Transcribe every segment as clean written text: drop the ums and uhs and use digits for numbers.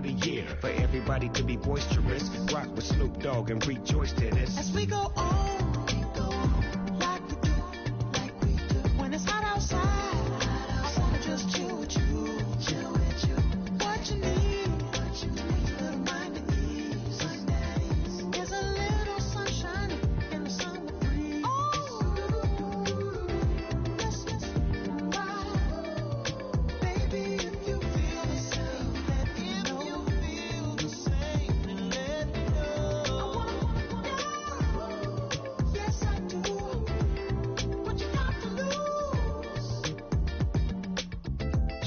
the year. For everybody to be boisterous, rock with Snoop Dogg and rejoice to this. As we go on, like we do. When it's hot outside, I wanna just chill with you. What you need, a little mind at ease. There's a little sunshine in the summer breeze. Let's ride. Baby, if you feel the same, let me know. Then let me know. I wanna know. Yes, I do. What you got to lose?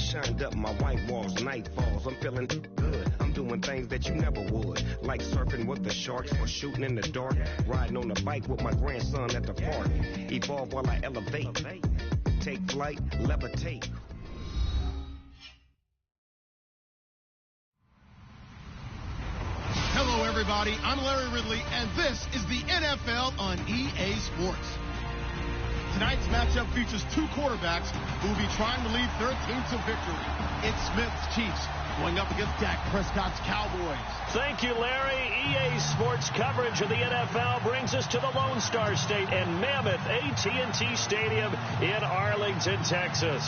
Shined up my white walls, night falls. I'm feeling good. I'm doing things that you never would. Like surfing with the sharks or shooting in the dark. Riding on a bike with my grandson at the park. Evolve while I elevate. Take flight, levitate. Hello, everybody. I'm Larry Ridley, and this is the NFL on EA Sports. Tonight's matchup features two quarterbacks who will be trying to lead their team to victory. It's Smith's Chiefs going up against Dak Prescott's Cowboys. Thank you, Larry. EA Sports coverage of the NFL brings us to the Lone Star State and Mammoth AT&T Stadium in Arlington, Texas.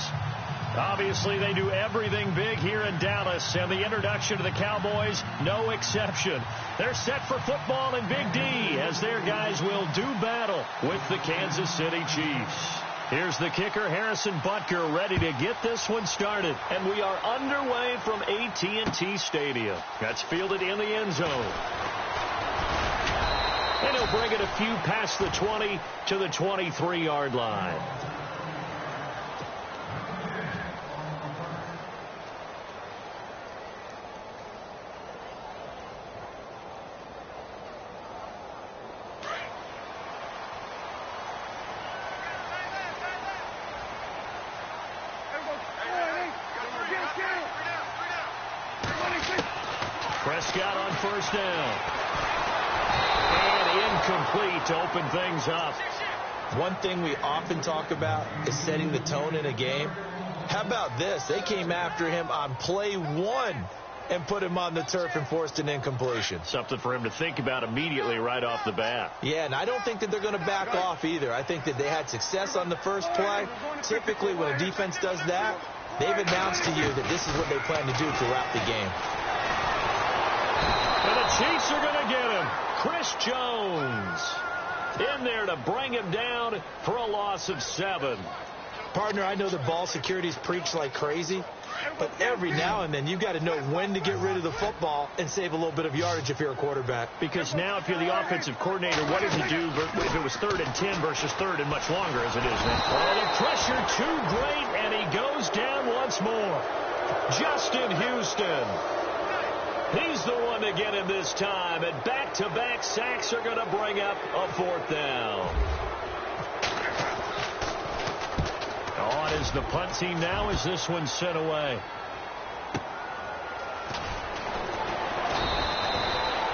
Obviously, they do everything big here in Dallas, and the introduction to the Cowboys, no exception. They're set for football in Big D, as their guys will do battle with the Kansas City Chiefs. Here's the kicker, Harrison Butker, ready to get this one started. And we are underway from AT&T Stadium. That's fielded in the end zone. And he'll bring it a few past the 20 to the 23-yard line. Prescott on first down. And incomplete to open things up. One thing we often talk about is setting the tone in a game. How about this? They came after him on play one and put him on the turf and forced an incompletion. Something for him to think about immediately right off the bat. Yeah, and I don't think that they're going to back off either. I think that they had success on the first play. Typically, when a defense does that, they've announced to you that this is what they plan to do throughout the game. And the Chiefs are going to get him. Chris Jones in there to bring him down for a loss of 7. Partner, I know that ball security's preached like crazy, but every now and then you've got to know when to get rid of the football and save a little bit of yardage if you're a quarterback. Because now if you're the offensive coordinator, what does he do if it was 3rd and 10 versus 3rd and much longer as it is now? Oh, the pressure too great, and he goes down once more. Justin Houston. He's the one to get him this time, and back-to-back sacks are going to bring up a 4th down. On is the punt team now as this one's sent away.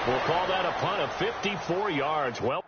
We'll call that a punt of 54 yards. Well,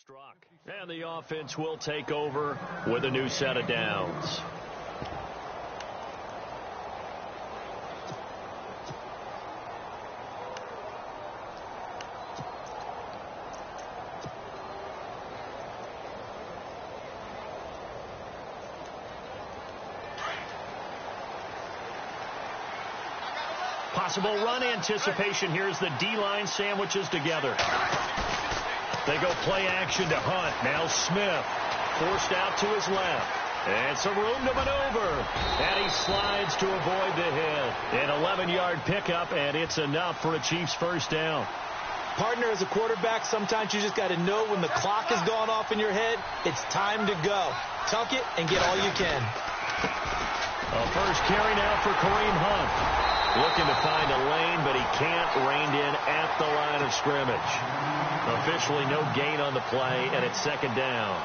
struck. And the offense will take over with a new set of downs. possible run anticipation here as the D-line sandwiches together. They go play action to Hunt. Now Smith forced out to his left. And some room to maneuver. And he slides to avoid the hit. An 11-yard pickup, and it's enough for a Chiefs first down. Partner, as a quarterback, sometimes you just got to know when the clock has gone off in your head, it's time to go. Tuck it and get all you can. A first carry now for Kareem Hunt. Looking to find a lane, but he can't. Reined in at the line of scrimmage. Officially no gain on the play, and it's second down.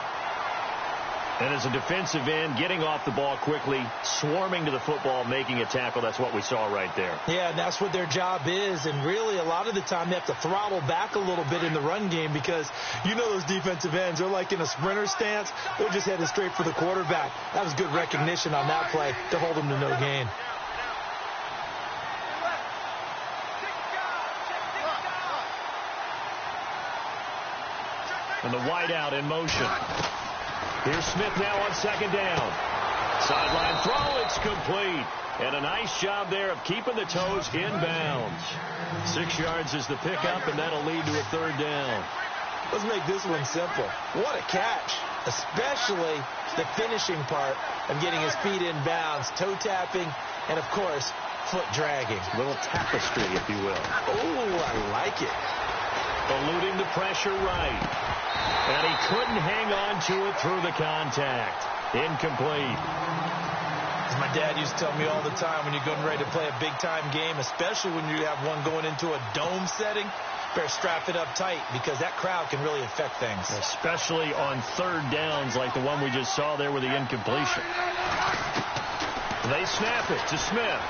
And as a defensive end, getting off the ball quickly, swarming to the football, making a tackle, that's what we saw right there. Yeah, and that's what their job is. And really, a lot of the time, they have to throttle back a little bit in the run game because you know those defensive ends, they're like in a sprinter stance. They're just headed straight for the quarterback. That was good recognition on that play to hold them to no gain. And the wideout in motion. Here's Smith now on second down. Sideline throw, it's complete. And a nice job there of keeping the toes in bounds. 6 yards is the pickup, and that'll lead to a third down. Let's make this one simple. What a catch, especially the finishing part of getting his feet in bounds, toe tapping, and, of course, foot dragging. A little tapestry, if you will. Oh, I like it. Eluding the pressure right. And he couldn't hang on to it through the contact. Incomplete. As my dad used to tell me all the time, when you're getting ready to play a big-time game, especially when you have one going into a dome setting, better strap it up tight because that crowd can really affect things. Especially on third downs like the one we just saw there with the incompletion. They snap it to Smith.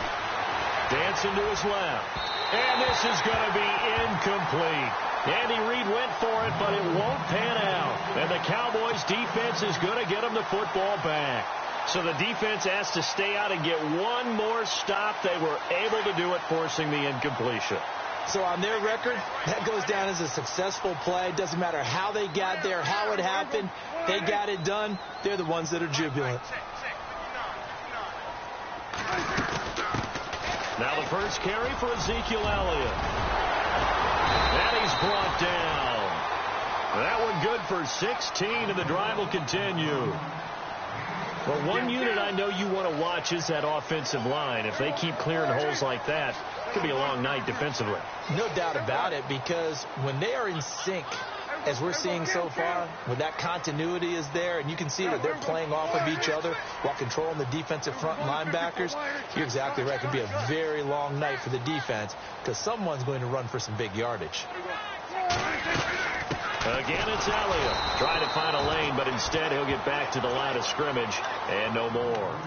Dancing to his left. And this is going to be incomplete. Andy Reid went for it, but it won't pan out. And the Cowboys' defense is going to get them the football back. So the defense has to stay out and get one more stop. They were able to do it, forcing the incompletion. So on their record, that goes down as a successful play. Doesn't matter how they got there, how it happened. They got it done. They're the ones that are jubilant. Now the first carry for Ezekiel Elliott. And he's brought down. That one good for 16, and the drive will continue. Well, one unit I know you want to watch is that offensive line. If they keep clearing holes like that, it could be a long night defensively. No doubt about it, because when they are in sync, as we're seeing so far, when that continuity is there, and you can see that they're playing off of each other while controlling the defensive front linebackers, you're exactly right. It could be a very long night for the defense because someone's going to run for some big yardage. Again, it's Elliott trying to find a lane, but instead he'll get back to the line of scrimmage and no more.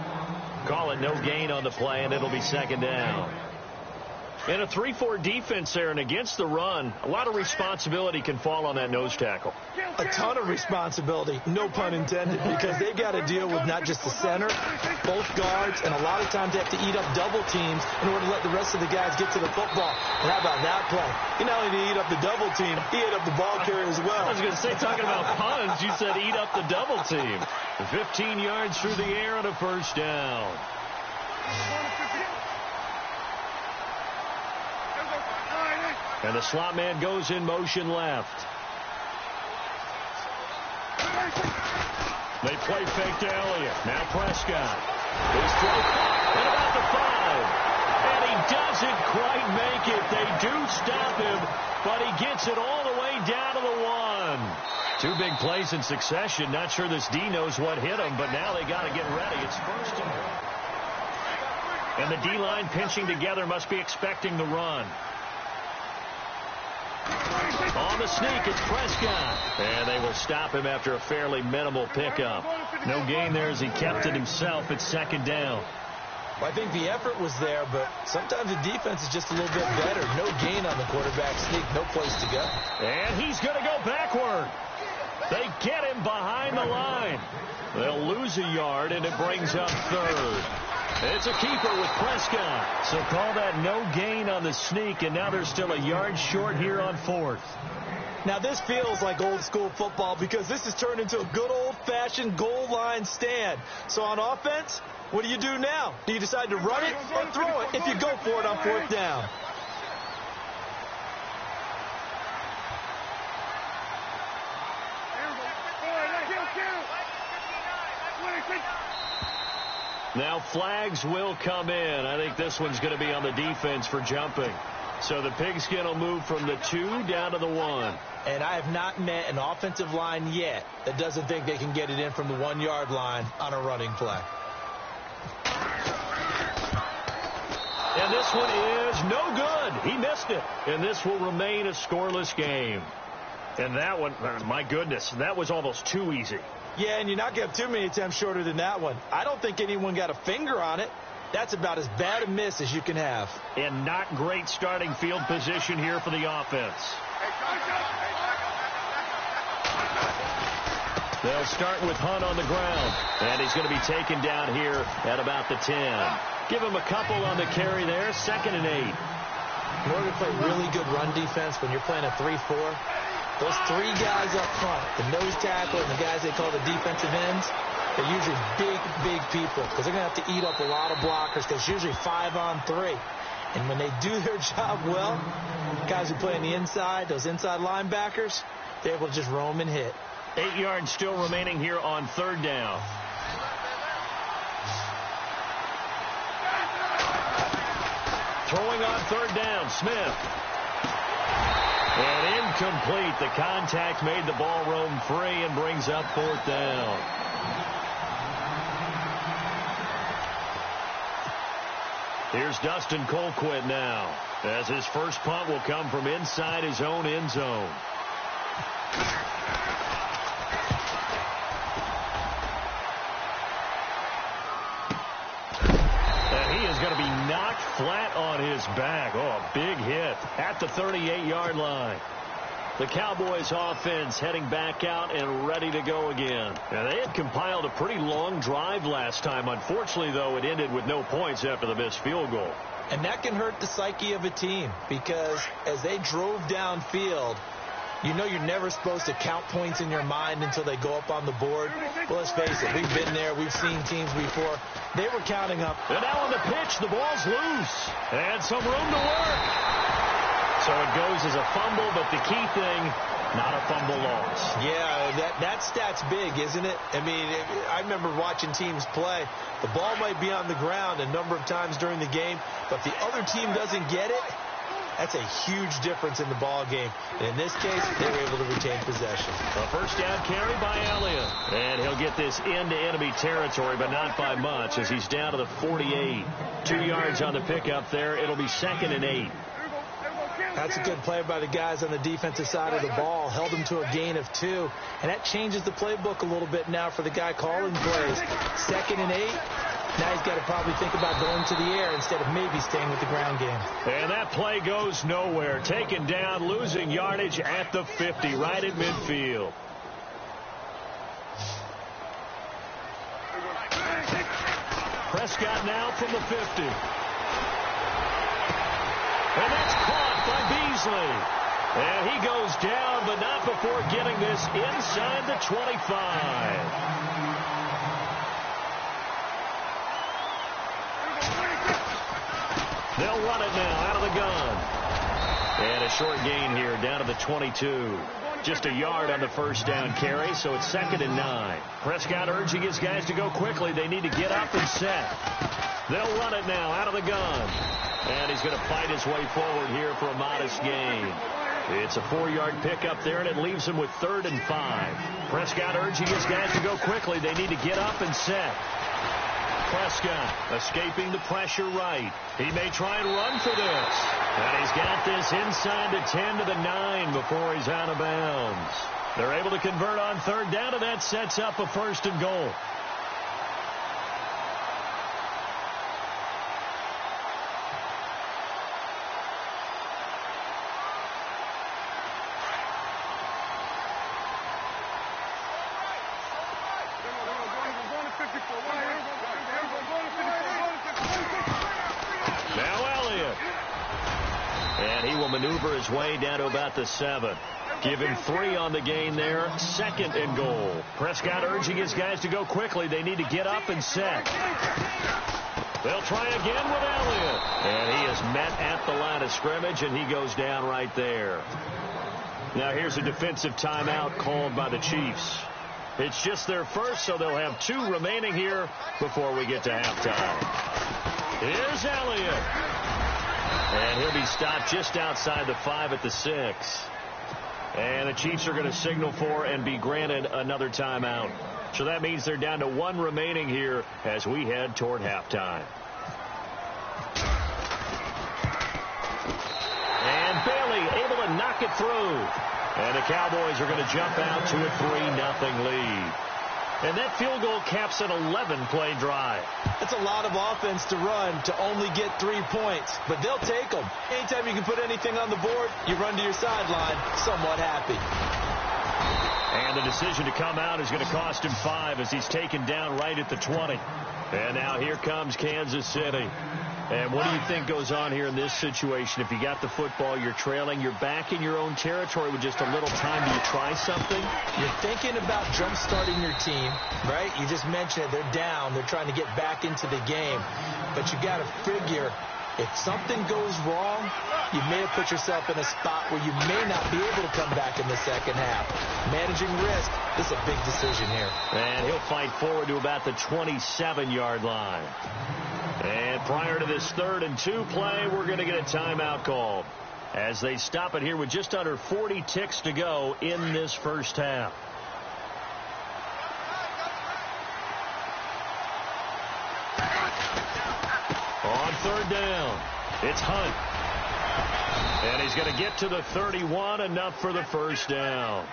Call it no gain on the play, and it'll be second down. In a 3-4 defense there, and against the run, a lot of responsibility can fall on that nose tackle. A ton of responsibility, no pun intended, because they've got to deal with not just the center, both guards, and a lot of times they have to eat up double teams in order to let the rest of the guys get to the football. And how about that play? He not only did he eat up the double team, he ate up the ball carrier as well. I was going to say, talking about puns, you said eat up the double team. 15 yards through the air on a first down. And the slot man goes in motion left. They play fake to Elliott. Now Prescott. His throw at about the 5. And he doesn't quite make it. They do stop him, but he gets it all the way down to the 1. 2 big plays in succession. Not sure this D knows what hit him, but now they got to get ready. It's first and goal. And the D-line pinching together must be expecting the run. On the sneak, it's Prescott. And they will stop him after a fairly minimal pickup. No gain there as he kept it himself at second down. Well, I think the effort was there, but sometimes the defense is just a little bit better. No gain on the quarterback sneak, no place to go. And he's going to go backward. They get him behind the line. They'll lose a yard, and it brings up third. It's a keeper with Prescott. So call that no gain on the sneak, and now they're still a yard short here on fourth. Now, this feels like old-school football because this has turned into a good old-fashioned goal line stand. So on offense, What do you do now? Do you decide to run it or throw it if you go for it on 4th down? Now flags will come in. I think this one's going to be on the defense for jumping. So the pigskin will move from the 2 down to the 1. And I have not met an offensive line yet that doesn't think they can get it in from the 1-yard line on a running play. And this one is no good. He missed it. And this will remain a scoreless game. And that one, my goodness, that was almost too easy. Yeah, and you're not going to have too many attempts shorter than that one. I don't think anyone got a finger on it. That's about as bad a miss as you can have. And not great starting field position here for the offense. They'll start with Hunt on the ground. And he's going to be taken down here at about the 10. Give him a couple on the carry there. 2nd and 8. In order to play really good run defense when you're playing a 3-4, those 3 guys up front, the nose tackle and the guys they call the defensive ends, they're usually big people because they're going to have to eat up a lot of blockers because it's usually 5 on 3. And when they do their job well, guys who play on the inside, those inside linebackers, they're able to just roam and hit. 8 yards still remaining here on 3rd down. Throwing on 3rd down, Smith. And incomplete. The contact made the ball roam free and brings up 4th down. Here's Dustin Colquitt now, as his first punt will come from inside his own end zone. And he is going to be knocked flat on his back. Oh, a big hit at the 38-yard line. The Cowboys offense heading back out and ready to go again. Now, they had compiled a pretty long drive last time. Unfortunately, though, it ended with no points after the missed field goal. And that can hurt the psyche of a team because as they drove downfield, you know you're never supposed to count points in your mind until they go up on the board. Well, let's face it, we've been there. We've seen teams before. They were counting up. And now on the pitch, the ball's loose. And some room to work. So it goes as a fumble, but the key thing, not a fumble loss. Yeah, that stat's big, isn't it? I mean, I remember watching teams play. The ball might be on the ground a number of times during the game, but the other team doesn't get it. That's a huge difference in the ball game. And in this case, they were able to retain possession. A first down carry by Elliott. And he'll get this into enemy territory, but not by much as he's down to the 48. 2 yards on the pickup there. It'll be 2nd and 8. That's a good play by the guys on the defensive side of the ball. Held them to a gain of 2. And that changes the playbook a little bit now for the guy calling plays. 2nd and 8. Now he's got to probably think about going to the air instead of maybe staying with the ground game. And that play goes nowhere. Taken down, losing yardage at the 50, right at midfield. Prescott now from the 50. And that's caught by Beasley. And he goes down, but not before getting this inside the 25. They'll run it now out of the gun. And a short gain here down to the 22. Just a yard on the first down carry, so it's 2nd and 9. Prescott urging his guys to go quickly. They need to get up and set. They'll run it now out of the gun. And he's going to fight his way forward here for a modest gain. It's a 4-yard pickup there, and it leaves him with 3rd and 5. Prescott urging his guys to go quickly. They need to get up and set. Prescott escaping the pressure right. He may try and run for this. And he's got this inside the 10 to the 9 before he's out of bounds. They're able to convert on 3rd down, and that sets up a 1st and goal. Now Elliott. And he will maneuver his way down to about the 7. Give him 3 on the gain there. 2nd and goal. Prescott urging his guys to go quickly. They need to get up and set. They'll try again with Elliott. And he is met at the line of scrimmage, and he goes down right there. Now here's a defensive timeout called by the Chiefs. It's just their first, so they'll have 2 remaining here before we get to halftime. Here's Elliott. And he'll be stopped just outside the 5 at the 6. And the Chiefs are going to signal for and be granted another timeout. So that means they're down to 1 remaining here as we head toward halftime. And Bailey able to knock it through. And the Cowboys are going to jump out to a 3-0 lead. And that field goal caps an 11-play drive. That's a lot of offense to run to only get 3 points, but they'll take them. Anytime you can put anything on the board, you run to your sideline somewhat happy. And the decision to come out is going to cost him 5 as he's taken down right at the 20. And now here comes Kansas City. And what do you think goes on here in this situation? If you got the football, you're trailing, you're back in your own territory with just a little time. Do you try something? You're thinking about jump-starting your team, right? You just mentioned it. They're down. They're trying to get back into the game. But you got to figure, if something goes wrong, you may have put yourself in a spot where you may not be able to come back in the second half. Managing risk, this is a big decision here. And he'll fight forward to about the 27-yard line. And prior to this 3rd and 2 play, we're going to get a timeout called as they stop it here with just under 40 ticks to go in this first half. On 3rd down, it's Hunt. And he's going to get to the 31, enough for the first down.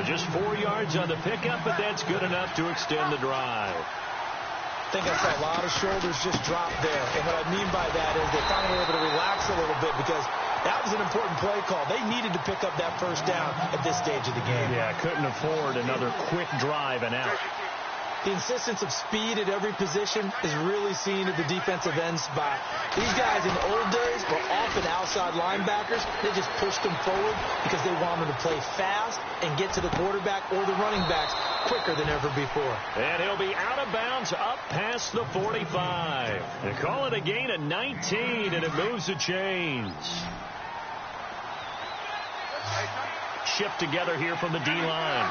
Just 4 yards on the pickup, but that's good enough to extend the drive. I think I saw a lot of shoulders just drop there. And what I mean by that is they finally were able to relax a little bit because that was an important play call. They needed to pick up that first down at this stage of the game. Yeah, couldn't afford another quick drive and out. The insistence of speed at every position is really seen at the defensive end spot. These guys in the old days were often outside linebackers. They just pushed them forward because they wanted to play fast and get to the quarterback or the running backs quicker than ever before. And he'll be out of bounds up past the 45. They call it a gain of 19, and it moves the chains. Shipped together here from the D-line.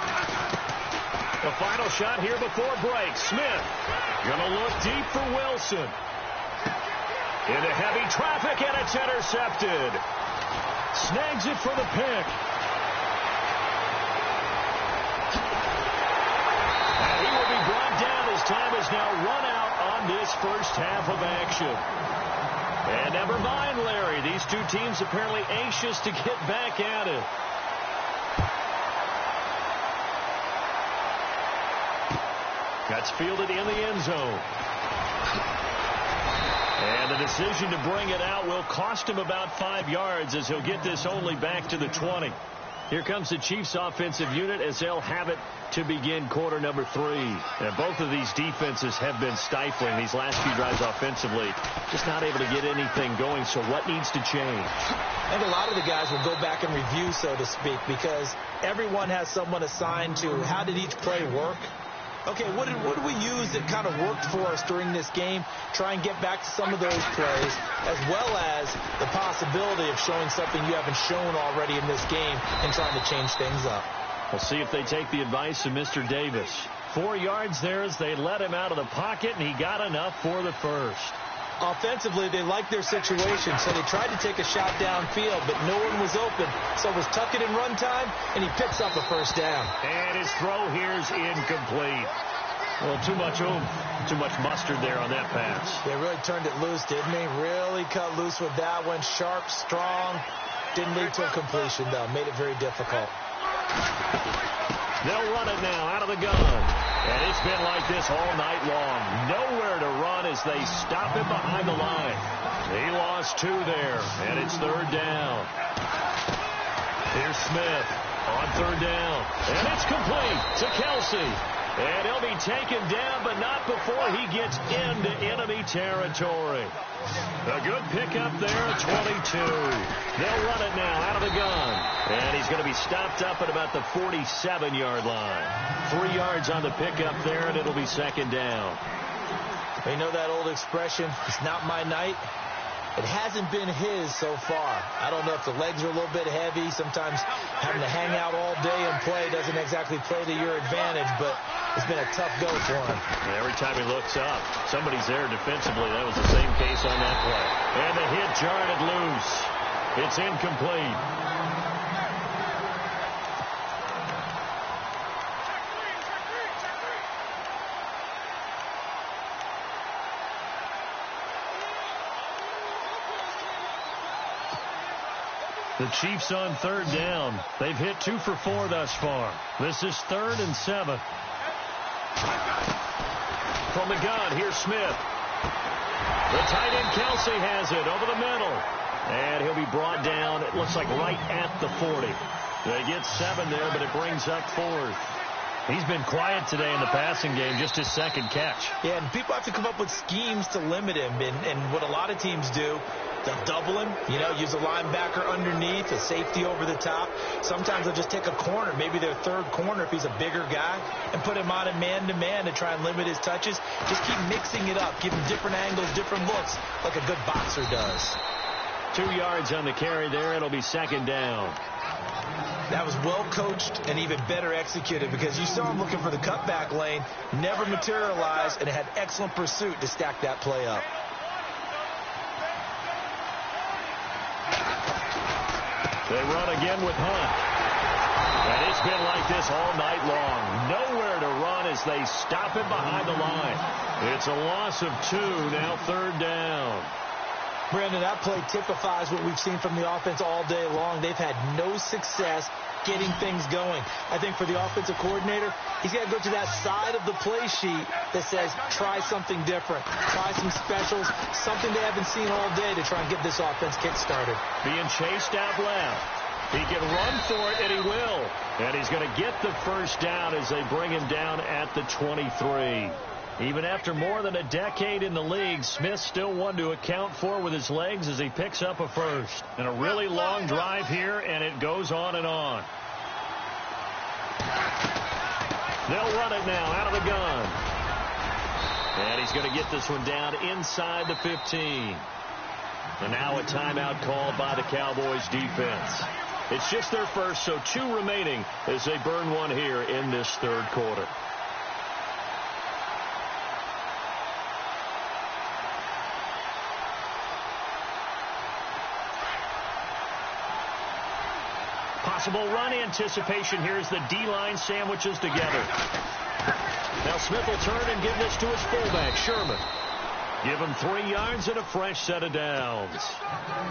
The final shot here before break. Smith going to look deep for Wilson. Into heavy traffic, and it's intercepted. Snags it for the pick. And he will be brought down as time is now run out on this first half of action. And never mind, Larry. These two teams apparently anxious to get back at it. That's fielded in the end zone. And the decision to bring it out will cost him about 5 yards as he'll get this only back to the 20. Here comes the Chiefs offensive unit as they'll have it to begin quarter number 3. And both of these defenses have been stifling these last few drives offensively. Just not able to get anything going. So what needs to change? I think a lot of the guys will go back and review, so to speak, because everyone has someone assigned to how did each play work. Okay, what did we use that kind of worked for us during this game? Try and get back to some of those plays, as well as the possibility of showing something you haven't shown already in this game and trying to change things up. We'll see if they take the advice of Mr. Davis. 4 yards there as they let him out of the pocket, and he got enough for the first. Offensively, they liked their situation, so they tried to take a shot downfield, but no one was open. So it was tuck it in run time, and he picks up a first down. And his throw here is incomplete. Well, too much oomph, too much mustard there on that pass. They really turned it loose, didn't they? Really cut loose with that one. Sharp, strong. Didn't lead to a completion, though. Made it very difficult. They'll run it now out of the gun. And it's been like this all night long. Nowhere to run as they stop him behind the line. He lost 2 there, and it's 3rd down. Here's Smith on 3rd down. And it's complete to Kelsey. And he'll be taken down, but not before he gets into enemy territory. A good pickup there at 22. They'll run it now out of the gun. And he's going to be stopped up at about the 47-yard line. 3 yards on the pickup there, and it'll be second down. You know that old expression, it's not my night? It hasn't been his so far. I don't know if the legs are a little bit heavy. Sometimes having to hang out all day and play doesn't exactly play to your advantage, but it's been a tough go for him. And every time he looks up, somebody's there defensively. That was the same case on that play. And the hit jarred it loose. It's incomplete. The Chiefs on third down. They've hit 2 for 4 thus far. This is 3rd and 7. From the gun, here's Smith. The tight end Kelsey has it over the middle. And he'll be brought down, it looks like right at the 40. They get 7 there, but it brings up 4th. He's been quiet today in the passing game, just his second catch. Yeah, and people have to come up with schemes to limit him. And what a lot of teams do, they'll double him, use a linebacker underneath, a safety over the top. Sometimes they'll just take a corner, maybe their third corner if he's a bigger guy, and put him on a man-to-man to try and limit his touches. Just keep mixing it up, give him different angles, different looks, like a good boxer does. 2 yards on the carry there. It'll be second down. That was well coached and even better executed because you saw him looking for the cutback lane, never materialized, and had excellent pursuit to stack that play up. They run again with Hunt. And it's been like this all night long. Nowhere to run as they stop him behind the line. It's a loss of 2, now third down. Brandon, that play typifies what we've seen from the offense all day long. They've had no success getting things going. I think for the offensive coordinator, he's got to go to that side of the play sheet that says, try something different. Try some specials, something they haven't seen all day to try and get this offense kick-started. Being chased out left. He can run for it, and he will. And he's going to get the first down as they bring him down at the 23. Even after more than a decade in the league, Smith still one to account for with his legs as he picks up a first. And a really long drive here, and it goes on and on. They'll run it now out of the gun. And he's going to get this one down inside the 15. And now a timeout called by the Cowboys defense. It's just their first, so 2 remaining as they burn one here in this third quarter. Possible run anticipation here as the D-line sandwiches together. Now Smith will turn and give this to his fullback, Sherman. Give him 3 yards and a fresh set of downs.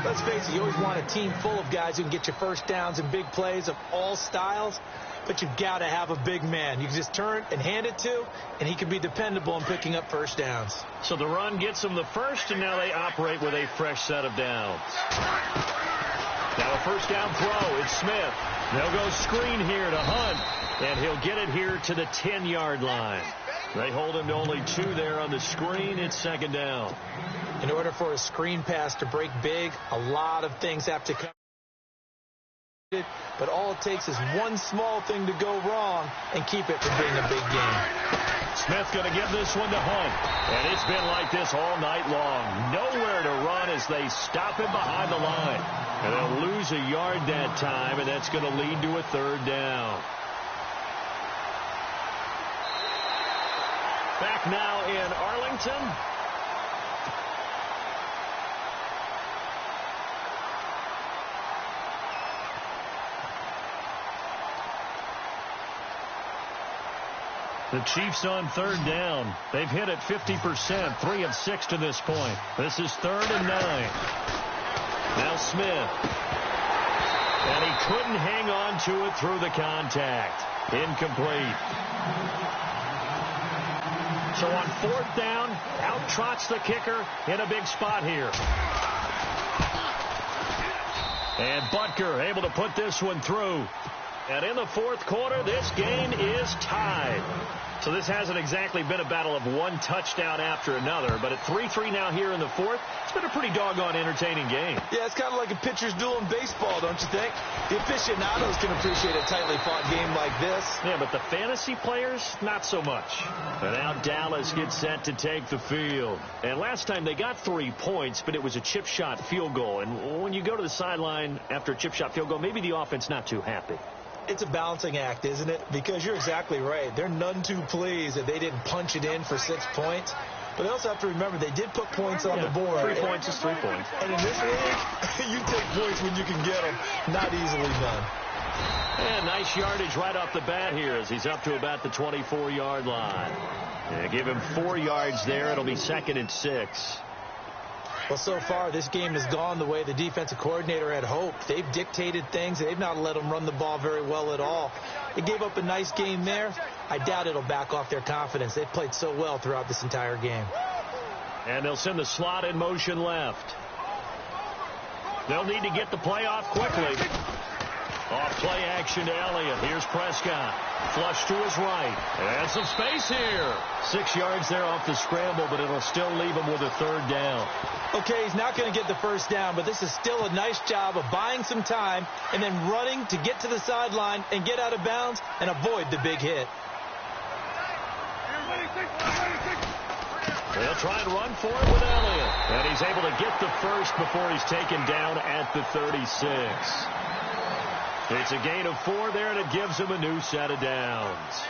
Let's face it, you always want a team full of guys who can get you first downs and big plays of all styles, but you've got to have a big man. You can just turn and hand it to, and he can be dependable in picking up first downs. So the run gets them the first, and now they operate with a fresh set of downs. Now a first down throw. It's Smith. They'll go screen here to Hunt, and he'll get it here to the 10-yard line. They hold him to only 2 there on the screen. It's second down. In order for a screen pass to break big, a lot of things have to come. But all it takes is one small thing to go wrong and keep it from being a big game. Smith going to give this one to Hunt. And it's been like this all night long. Nowhere to run as they stop him behind the line. And they'll lose a yard that time, and that's going to lead to a third down. Back now in Arlington. The Chiefs on third down. They've hit it 50%, 3 of 6 to this point. This is 3rd and 9. Now Smith. And he couldn't hang on to it through the contact. Incomplete. So on 4th down, out trots the kicker in a big spot here. And Butker able to put this one through. And in the 4th quarter, this game is tied. So this hasn't exactly been a battle of one touchdown after another, but at 3-3 now here in the fourth, it's been a pretty doggone entertaining game. Yeah, it's kind of like a pitcher's duel in baseball, don't you think? The aficionados can appreciate a tightly fought game like this. Yeah, but the fantasy players, not so much. And now Dallas gets set to take the field. And last time they got 3 points, but it was a chip shot field goal. And when you go to the sideline after a chip shot field goal, maybe the offense not too happy. It's a balancing act, isn't it? Because you're exactly right. They're none too pleased that they didn't punch it in for 6 points. But they also have to remember they did put points on the board. 3 points is 3 points. And in this league, you take points when you can get them. Not easily done. And nice yardage right off the bat here as he's up to about the 24-yard line. Yeah, give him 4 yards there. It'll be 2nd and 6. Well, so far, this game has gone the way the defensive coordinator had hoped. They've dictated things. They've not let them run the ball very well at all. They gave up a nice game there. I doubt it'll back off their confidence. They've played so well throughout this entire game. And they'll send the slot in motion left. They'll need to get the play off quickly. Off play action to Elliott. Here's Prescott. Flush to his right. And some space here. 6 yards there off the scramble, but it'll still leave him with a 3rd down. Okay, he's not going to get the 1st down, but this is still a nice job of buying some time and then running to get to the sideline and get out of bounds and avoid the big hit. They'll try and run for it with Elliott. And he's able to get the 1st before he's taken down at the 36. It's a gain of 4 there, and it gives him a new set of downs.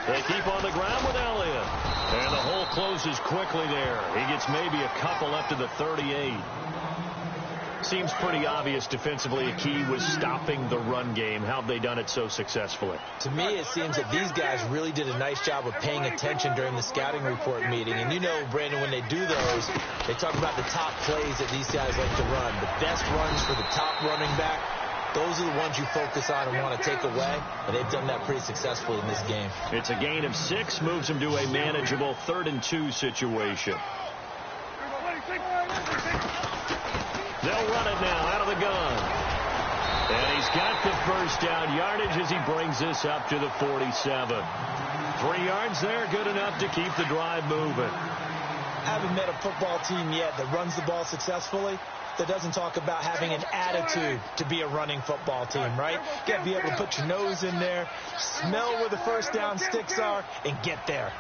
They keep on the ground with Elliott. And the hole closes quickly there. He gets maybe a couple up to the 38. Seems pretty obvious defensively a key was stopping the run game. How have they done it so successfully? To me, it seems that these guys really did a nice job of paying attention during the scouting report meeting. And you know, Brandon, when they do those, they talk about the top plays that these guys like to run. The best runs for the top running back. Those are the ones you focus on and want to take away, and they've done that pretty successfully in this game. It's a gain of 6, moves them to a manageable 3rd and 2 situation. They'll run it now out of the gun. And he's got the 1st down yardage as he brings this up to the 47. 3 yards there, good enough to keep the drive moving. I haven't met a football team yet that runs the ball successfully that doesn't talk about having an attitude to be a running football team, right? You got to be able to put your nose in there, smell where the 1st down sticks are, and get there.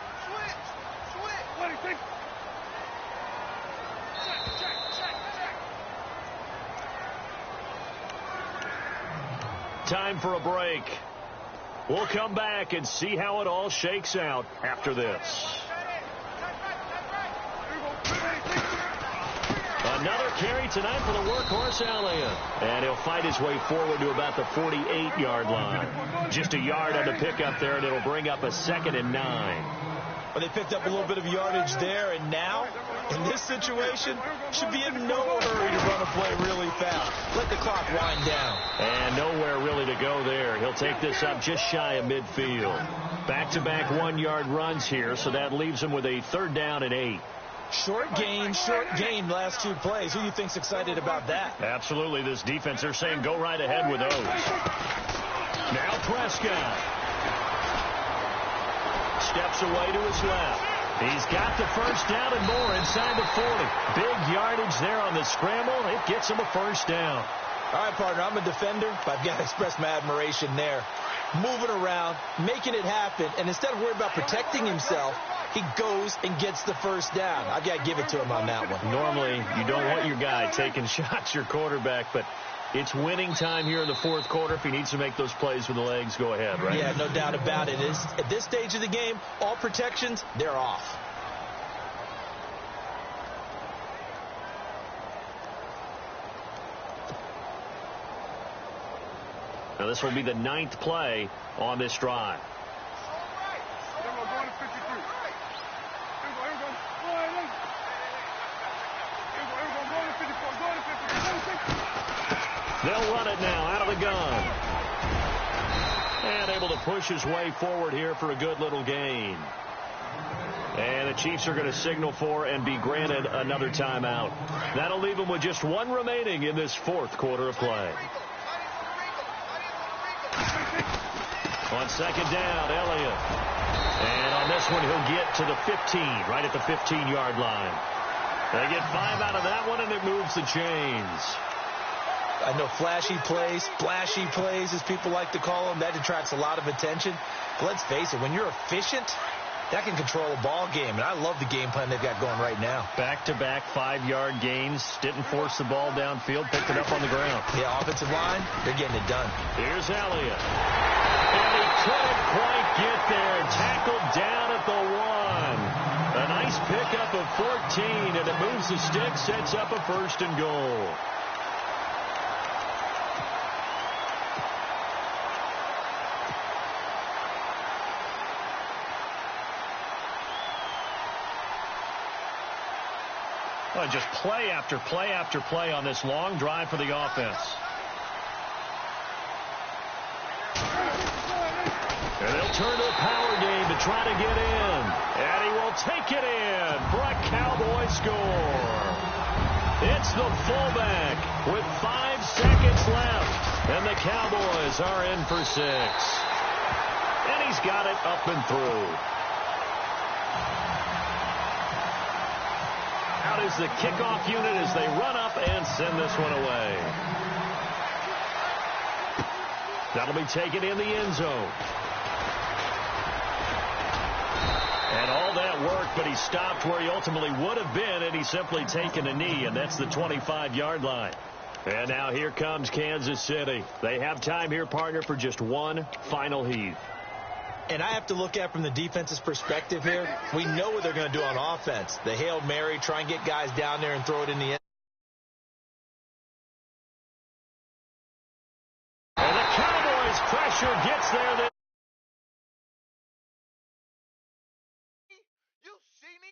Time for a break. We'll come back and see how it all shakes out after this. Another carry tonight for the workhorse Elliott. And he'll fight his way forward to about the 48-yard line. Just a yard on the pickup there, and it'll bring up a 2nd and 9. Well, they picked up a little bit of yardage there, and now, in this situation, should be in no hurry to run a play really fast. Let the clock wind down. And nowhere really to go there. He'll take this up just shy of midfield. Back-to-back 1-yard runs here, so that leaves him with a 3rd down and 8. Short gain last 2 plays. Who do you think's excited about that? Absolutely. This defense, they're saying go right ahead with those. Now Prescott. Steps away to his left. He's got the 1st down and more inside the 40. Big yardage there on the scramble. It gets him a 1st down. All right, partner, I'm a defender, but I've got to express my admiration there. Moving around, making it happen, and instead of worrying about protecting himself, he goes and gets the 1st down. I've got to give it to him on that one. Normally, you don't want your guy taking shots, your quarterback, but it's winning time here in the 4th quarter. If he needs to make those plays with the legs, go ahead, right? Yeah, no doubt about it. At this stage of the game, all protections, they're off. Now, this will be the 9th play on this drive. They'll run it now out of the gun. And able to push his way forward here for a good little gain. And the Chiefs are going to signal for and be granted another timeout. That'll leave them with just 1 remaining in this 4th quarter of play. On second down, Elliott. And on this one, he'll get to the 15, right at the 15-yard line. They get 5 out of that one, and it moves the chains. I know flashy plays, splashy plays, as people like to call them, that attracts a lot of attention. But let's face it, when you're efficient, that can control a ball game, and I love the game plan they've got going right now. Back-to-back 5-yard gains, didn't force the ball downfield, picked it up on the ground. Yeah, offensive line, they're getting it done. Here's Elliott. And he couldn't quite get there. Tackled down at the 1. A nice pickup of 14, and it moves the stick, sets up a 1st and goal. Well, just play after play after play on this long drive for the offense. And they'll turn to a power game to try to get in. And he will take it in for a Cowboy score. It's the fullback with 5 seconds left. And the Cowboys are in for 6. And he's got it up and through. Out is the kickoff unit as they run up and send this one away. That'll be taken in the end zone. And all that work, but he stopped where he ultimately would have been, and he's simply taken a knee, and that's the 25-yard line. And now here comes Kansas City. They have time here, partner, for just one final heave. And I have to look at from the defense's perspective here. We know what they're going to do on offense. The Hail Mary, try and get guys down there and throw it in the end. And the Cowboys' pressure gets there. You see me?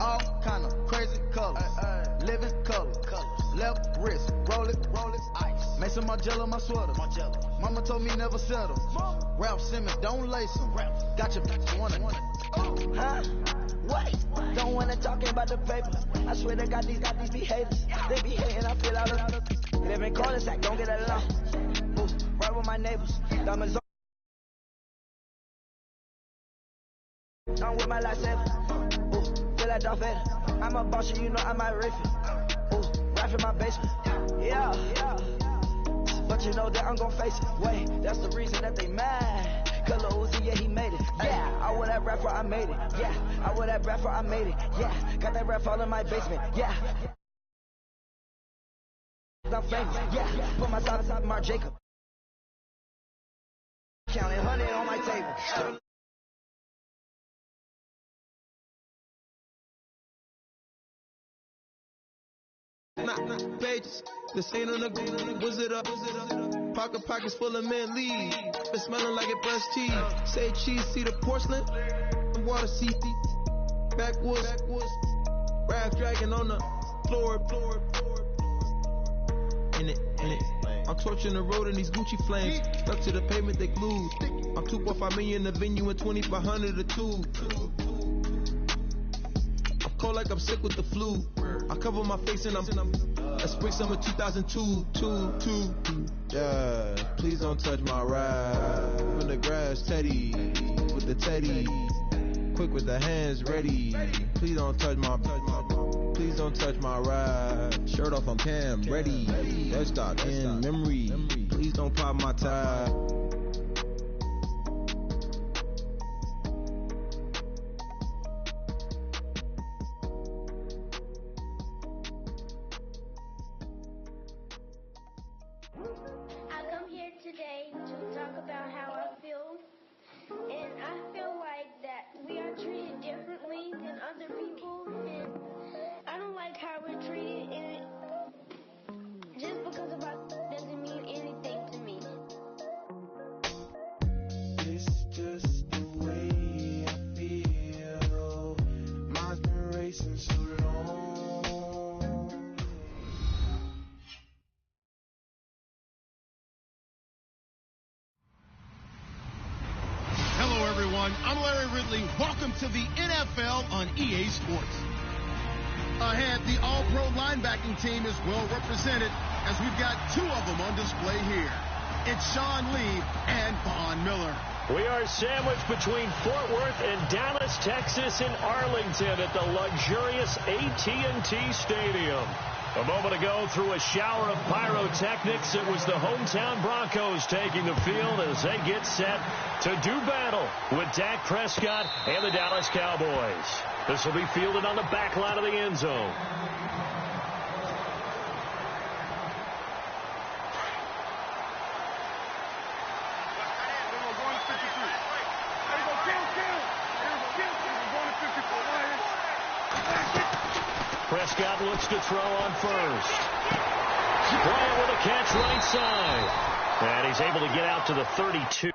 All kind of crazy colors, living colors, left wrist, roll it, ice. Mason Margiela, my sweater. Mama told me never settle. Ralph Simmons, don't lace him. Got your one. Huh? What? Don't wanna talk about the paper. I swear to God, these be haters. They be hating, I feel out of live in cul-de-sac, don't get along. Ooh, right with my neighbors. Diamonds on with my lightsaber. Ooh, feel like Darth Vader. I'm a boss, you know I might riff it. Ooh, right in my basement. Yeah. But you know that I'm gon' face it. Wait, that's the reason that they mad. Color Uzi, yeah, he made it. Yeah, I wear that rapper, I made it. Yeah, I wear that rapper, I made it. Yeah, got that rap all in my basement. Yeah. I'm famous. Yeah, put my side aside Mark Jacob. Counting 100 on my table. Pages, this ain't on the wizard up. Pockets full of men leave. It's smelling like it brushed cheese. Say cheese, see the porcelain. Water, see backwoods. Rap dragging on the floor. In it. I'm torching the road in these Gucci flames. Stuck to the pavement, they glued. I'm 2.5 million in the venue and 2,500 a tube. I'm cold like I'm sick with the flu. I cover my face and that's spring summer 2002. Yeah, please don't touch my ride. In the grass, Teddy, with the Teddy. Quick with the hands ready. Please don't touch my ride. Shirt off, I'm Cam, ready. Let's stop in memory. Please don't pop my tie. I come here today to talk about how I feel, and I feel like that we are treated differently than other people, and I don't like how we're treated, and just because of our doesn't mean anything to me. It's just the way I feel. Mine's been racing so long. Hello, everyone. I'm Larry Ridley. Welcome to the NFL on EA Sports. Ahead, the All-Pro linebacking team is well represented as we've got two of them on display here. It's Sean Lee and Von Miller. We are sandwiched between Fort Worth and Dallas, Texas, and Arlington at the luxurious AT&T Stadium. A moment ago, through a shower of pyrotechnics, it was the hometown Broncos taking the field as they get set to do battle with Dak Prescott and the Dallas Cowboys. This will be fielded on the back line of the end zone. Prescott looks to throw on first. Bryant with a catch right side. And he's able to get out to the 32.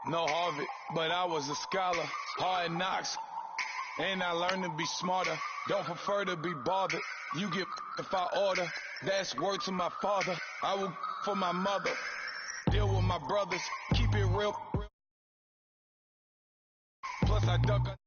No Harvard, but I was a scholar. Hard knocks, and I learned to be smarter. Don't prefer to be bothered. You get if I order. That's word to my father. I will for my mother. Deal with my brothers. Keep it real. Plus I duck.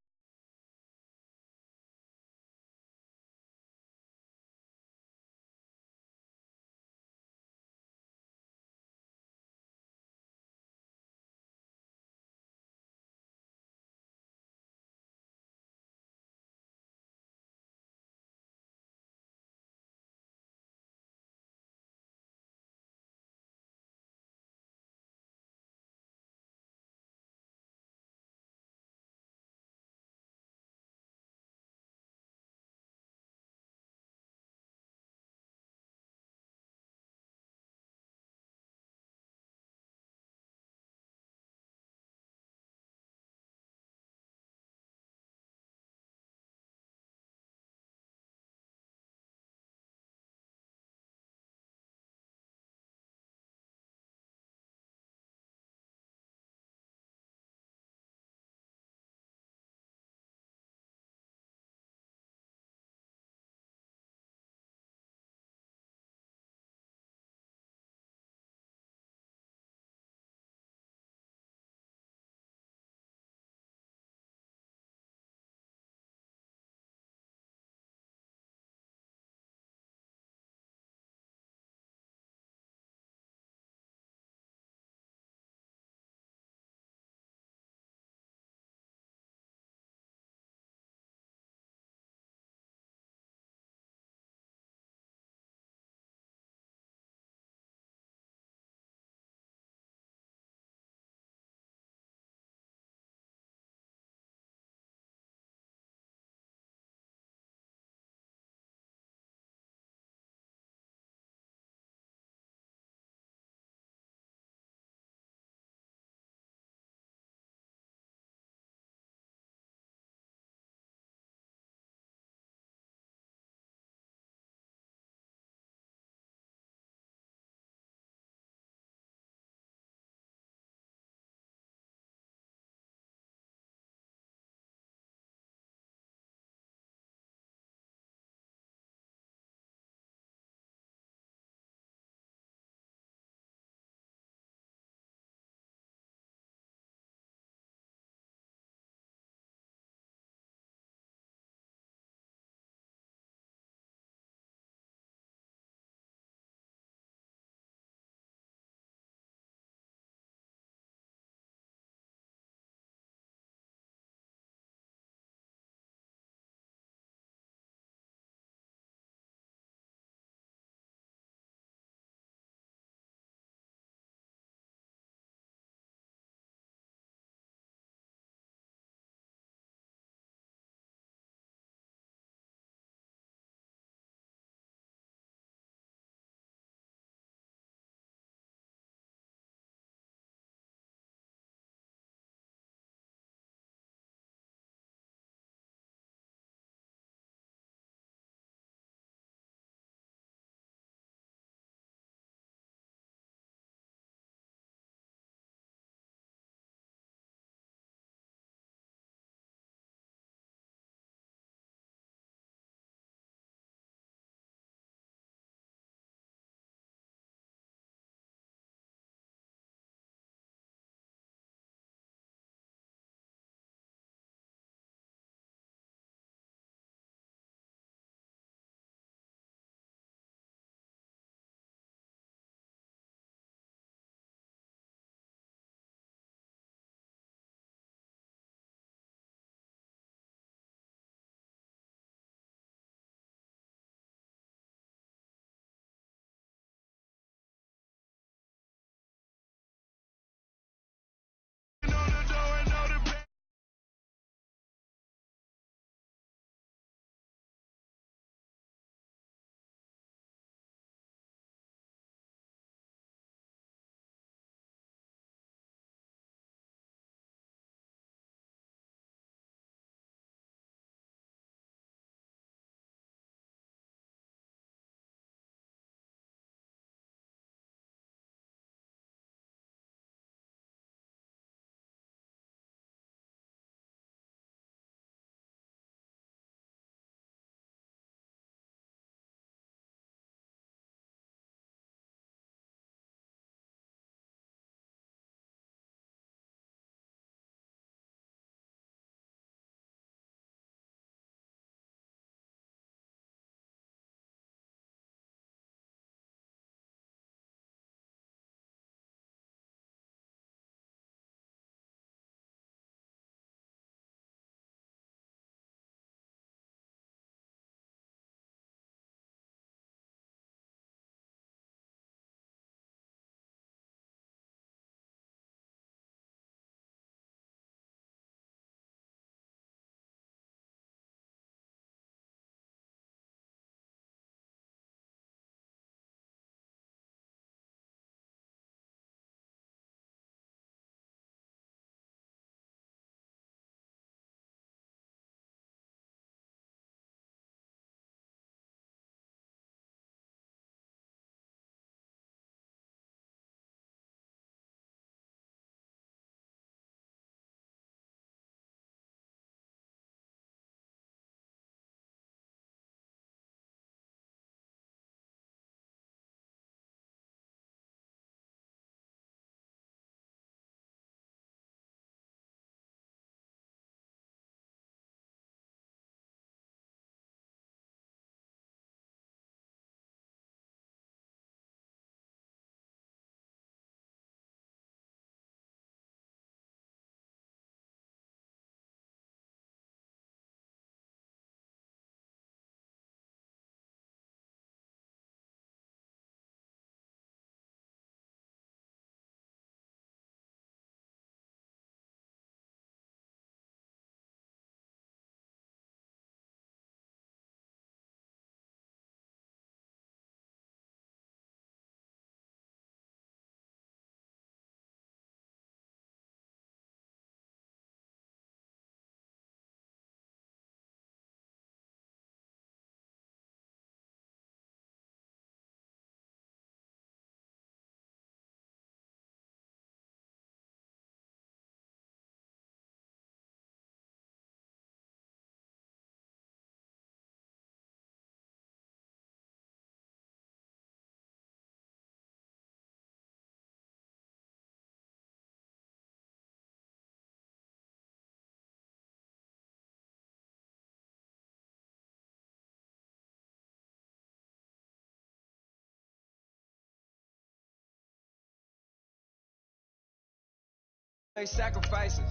Sacrifices.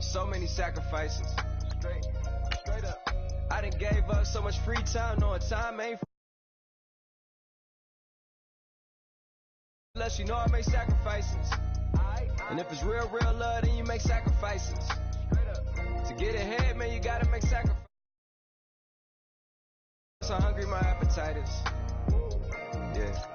So many sacrifices. Straight up. I done gave up so much free time, knowing time ain't unless you know I make sacrifices. And if it's real love, then you make sacrifices. To get ahead, man, you gotta make sacrifices. So hungry, my appetite is. Yeah.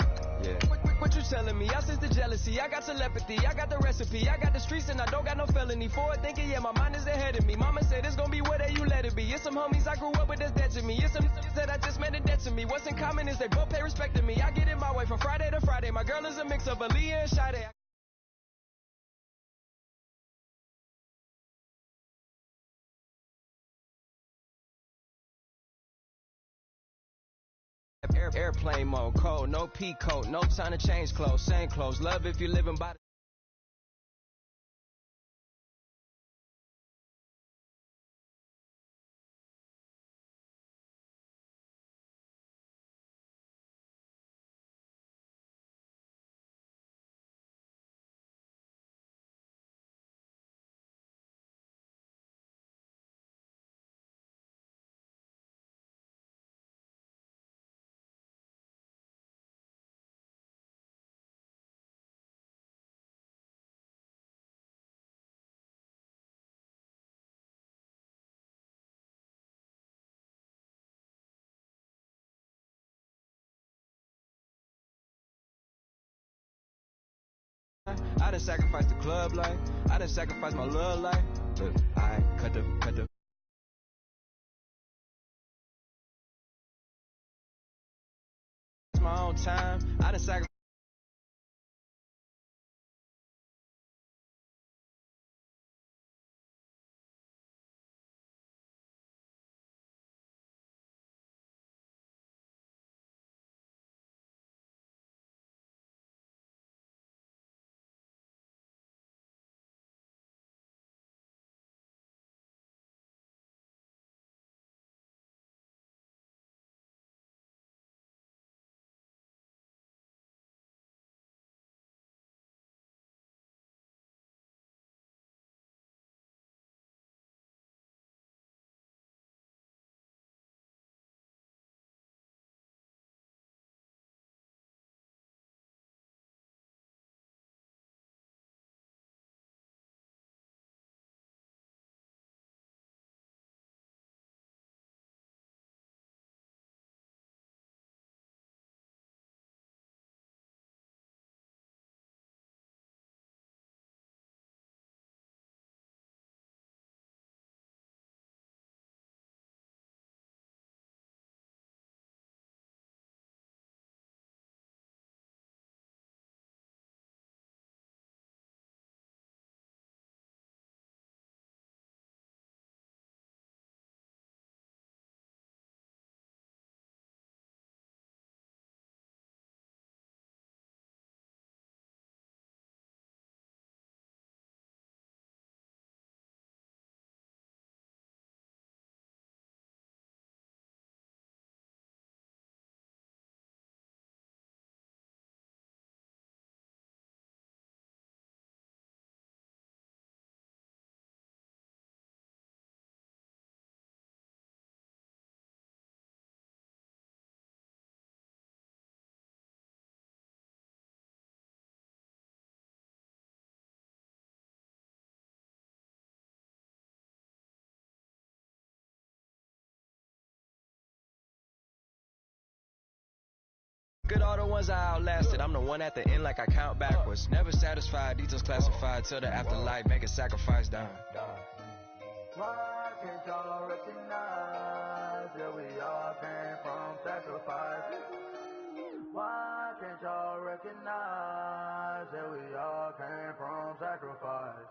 What you telling me? I sense the jealousy, I got telepathy, I got the recipe, I got the streets and I don't got no felony. Forward thinking, yeah, my mind is ahead of me. Mama said it's gonna be whatever you let it be. It's some homies I grew up with that's dead to me. It's some that I just made a debt to me. What's in common is they both pay respect to me. I get it my way from Friday to Friday. My girl is a mix of Aaliyah and Sade. Airplane mode, cold, no pea coat, no time to change clothes, same clothes. Love if you're living by I done sacrificed the club life, I done sacrificed my love life. Look, I cut the my own time, I done sacrificed. Good all the ones I outlasted. I'm the one at the end like I count backwards. Never satisfied, details classified till the afterlife. Make a sacrifice down. Why can't y'all recognize that we all came from sacrifice? Why can't y'all recognize that we all came from sacrifice?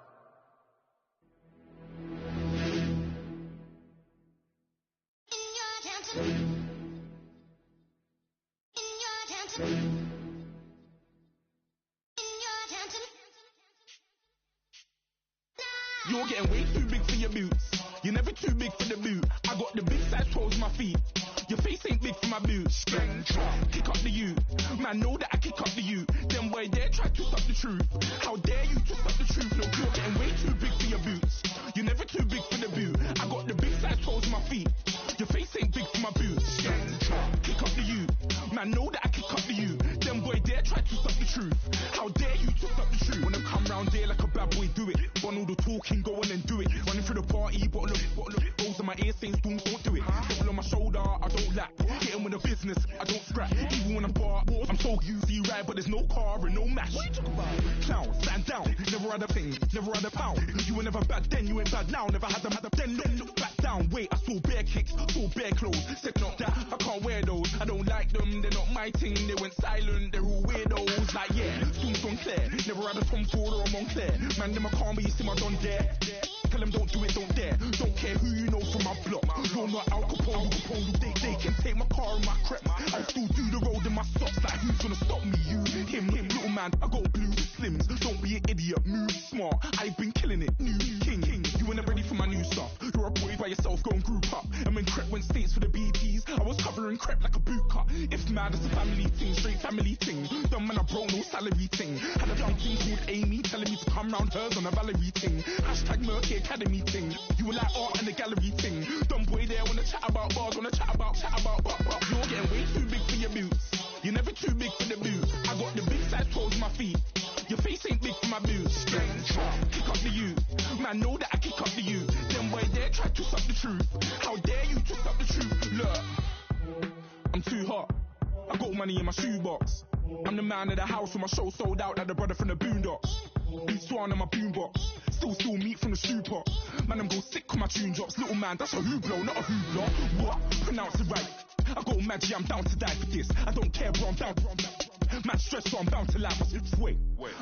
You're getting way too big for your boots. You're never too big for the boot. I got the big size toes in my feet. Your face ain't big for my boots. Kick up the you. Man, know that I kick up the you. Them boy there try to stop the truth. How dare you here saying spoons don't do it. Double on my shoulder, I don't lap. Getting with the business, I don't scrap. Even when I'm bar, I'm so easy right, but there's no car and no mash. What you talk about? Clown, stand down, never had a thing, never had a pound. You were never bad then, you ain't bad now. Never had them, then look back down. Wait, I saw bare kicks, saw bare clothes. Said not that, I can't wear those. I don't like them, they're not my thing. They went silent, they're all weirdos. Like yeah, spoons on clear. Never had a Tom Ford or a Montclair. Man, them I can't be, you see my don dare. Tell them don't do it, don't dare. Don't care who you know from my block. You're not Al Capone, they can take my car and my crepe. I'll still do the road in my socks. Like who's gonna stop me? You, him, little man. I got blue slims. Don't be an idiot, move smart. I've been killing it, new king. You ain't ready for my new stuff. You're a boy by yourself, go and group up. And when Crep went states for the BPs, I was covering Crep like a boot cut. If mad, it's a family thing, straight family thing. Dumb man, I broke no salary thing. Had a young thing called Amy telling me to come round hers on a Valerie thing. Hashtag Murky Academy thing. You were like art and the gallery thing. Dumb boy there wanna chat about bars, wanna chat about. You're getting way too big for your boots. You're never too big for the boot. I got the big size toes on my feet. Your face ain't big for my boots. Strange, kick up the you. Man, know that I kick up the you. Them boy there try to twist up the truth. How dare you twist up the truth? Look, I'm too hot. I got money in my shoebox. I'm the man of the house when my show sold out like the brother from the Boondocks. Beat Swan on my boombox. Still meat from the stew pot. Man, I'm go sick with my tune drops. Little man, that's a hooplo, not a hoopla. What? Pronounce it right. I got magic, I'm down to die for this. I don't care, bro, I'm down. Man stressed, so I'm bound to laugh. Wait,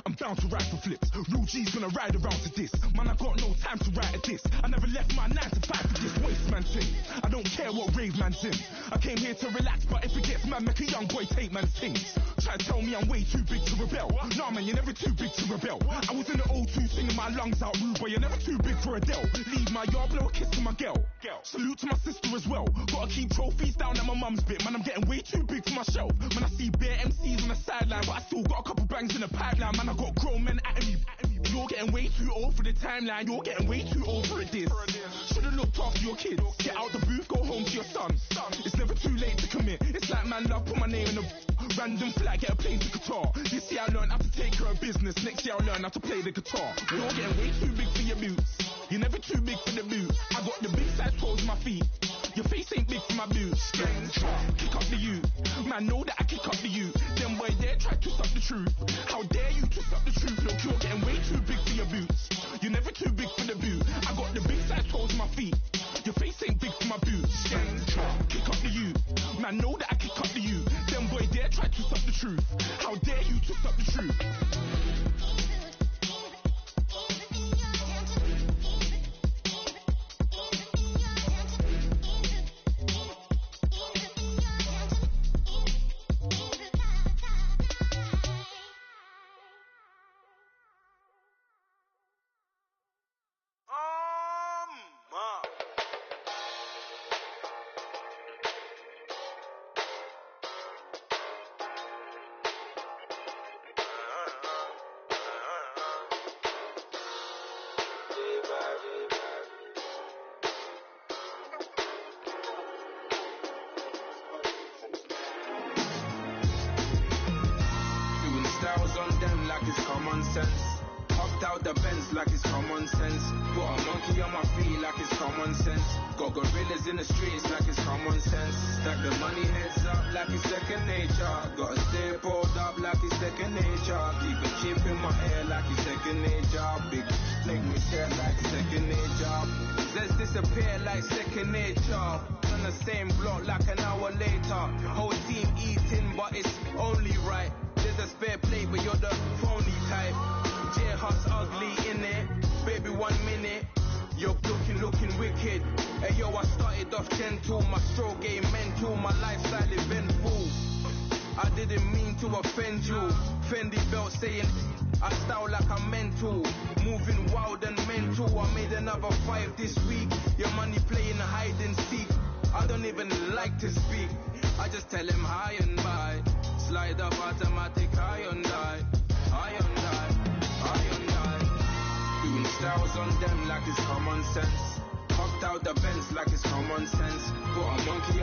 I'm bound to ride for flips. Real G's gonna ride around to this. Man, I got no time to write at this. I never left my 9 to 5 for this waste man thing. I don't care what rave man's in. I came here to relax, but if it gets mad, make a young boy take man's things. Try to tell me I'm way too big to rebel. Nah, man, you're never too big to rebel. I was in the O2 singing my lungs out rude, but you're never too big for Adele. Leave my yard, blow a kiss to my girl. Salute to my sister as well. Gotta keep trophies down at my mum's bit. Man, I'm getting way too big for my shelf. Man, I see bare MCs on the sideline, but I still got a couple bangs in the pipeline. Man, I got grown men at me. You're getting way too old for the timeline. You're getting way too old for a diss. Should've looked after your kids. Get out the booth, go home to your son. It's never too late to commit. It's like man love, put my name in a random flag, get a plane to Qatar. This year I learned how to take care of business. Next year I'll learn how to play the guitar. You're getting way too big for your boots. You're never too big for the boot. I got the big size toes on my feet. Your face ain't big for my boots. Kick up the you. Man, know that I kick up the you. Them boy there try to twist up the truth. How dare you twist up the truth? Look, you're getting way too big for your boots. You're never too big for the boot. I got the big size toes on my feet. Your face ain't big for my boots. Kick up the you. Man, know that I kick up the you. Them boy there try to twist up the truth. How dare you twist up the truth?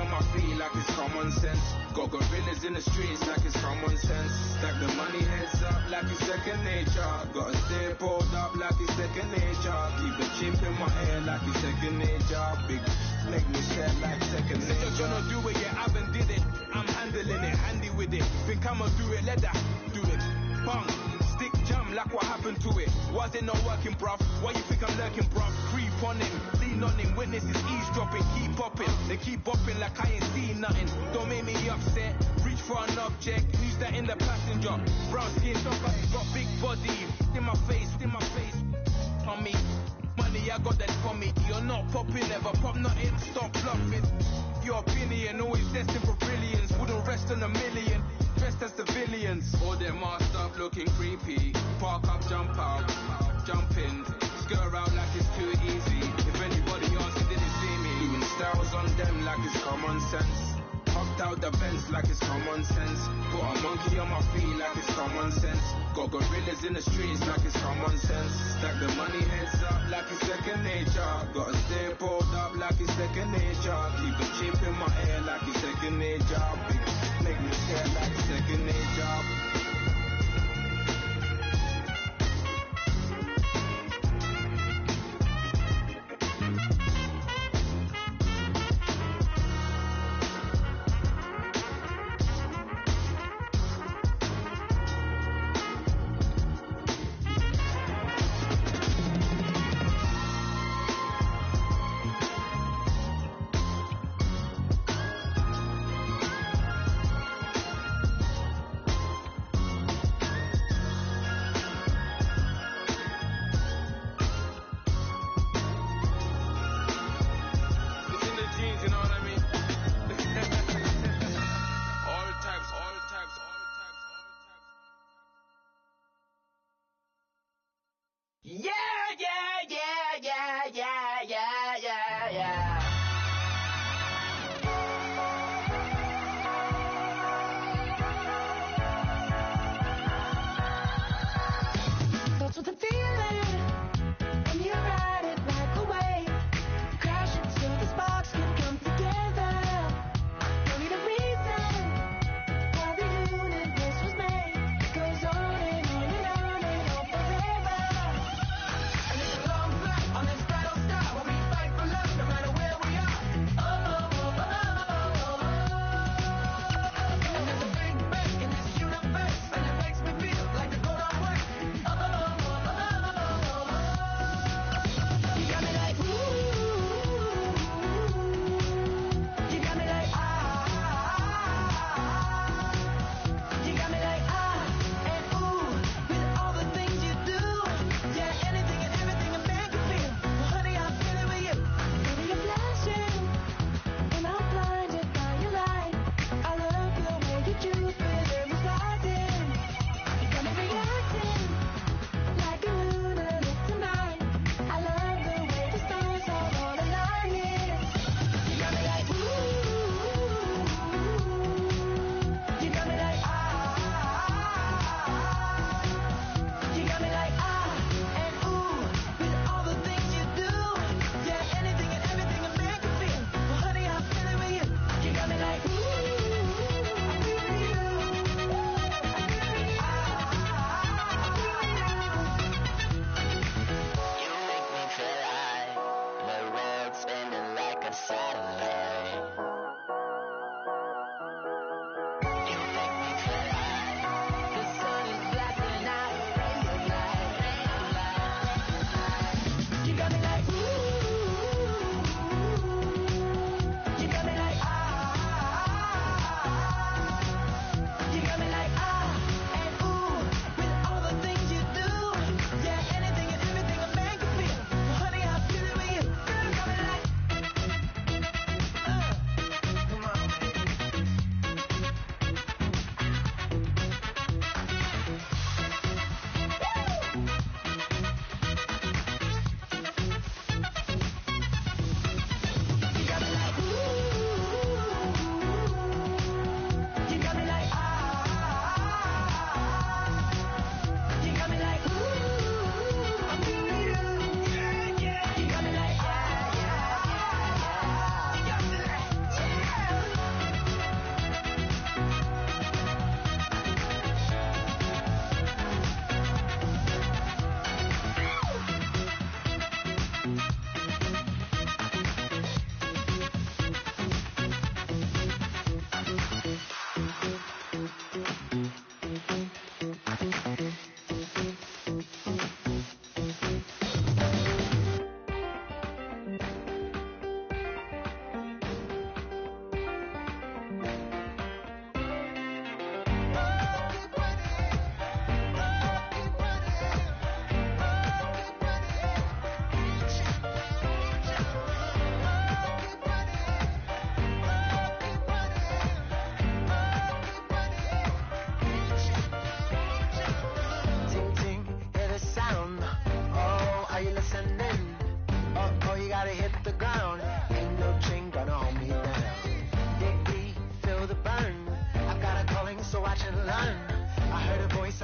on my feet like it's common sense. Got gorillas in the streets like it's common sense. Stack the money heads up like it's second nature. Gotta stay pulled up like it's second nature. Keep the chip in my ear like it's second nature. Big make me set like second nature. Just gonna do it, yeah, I haven't did it. I'm handling it, handy with it. Think I'ma do it, let that do it. Bang, stick jam like what happened to it. Was it not working, bruv? Why you think I'm lurking, bruv? Creep on him, lean on him, witnesses eavesdropping, keep popping. They keep bopping like I ain't seen nothing. Don't make me upset, reach for an object. Who's that in the passenger? Brown skin, got big body. In my face, on me. Money, I got that for me. You're not popping, never pop nothing, stop bluffing. Your opinion, always destined for brilliance. Wouldn't rest on a million, dressed as civilians. All them masked up looking creepy. Park up, jump out, jump in. Skirt out like it's too easy. If anybody else didn't see me, doing styles on them like it's common sense. Hopped out the Benz like it's common sense. Put a monkey on my feet like it's common sense. Got gorillas in the streets like it's common sense. Stack the money heads up like it's second nature. Gotta stay pulled up like it's second nature. Keep the chip in my ear like it's second nature. Big make me scared like it's second nature.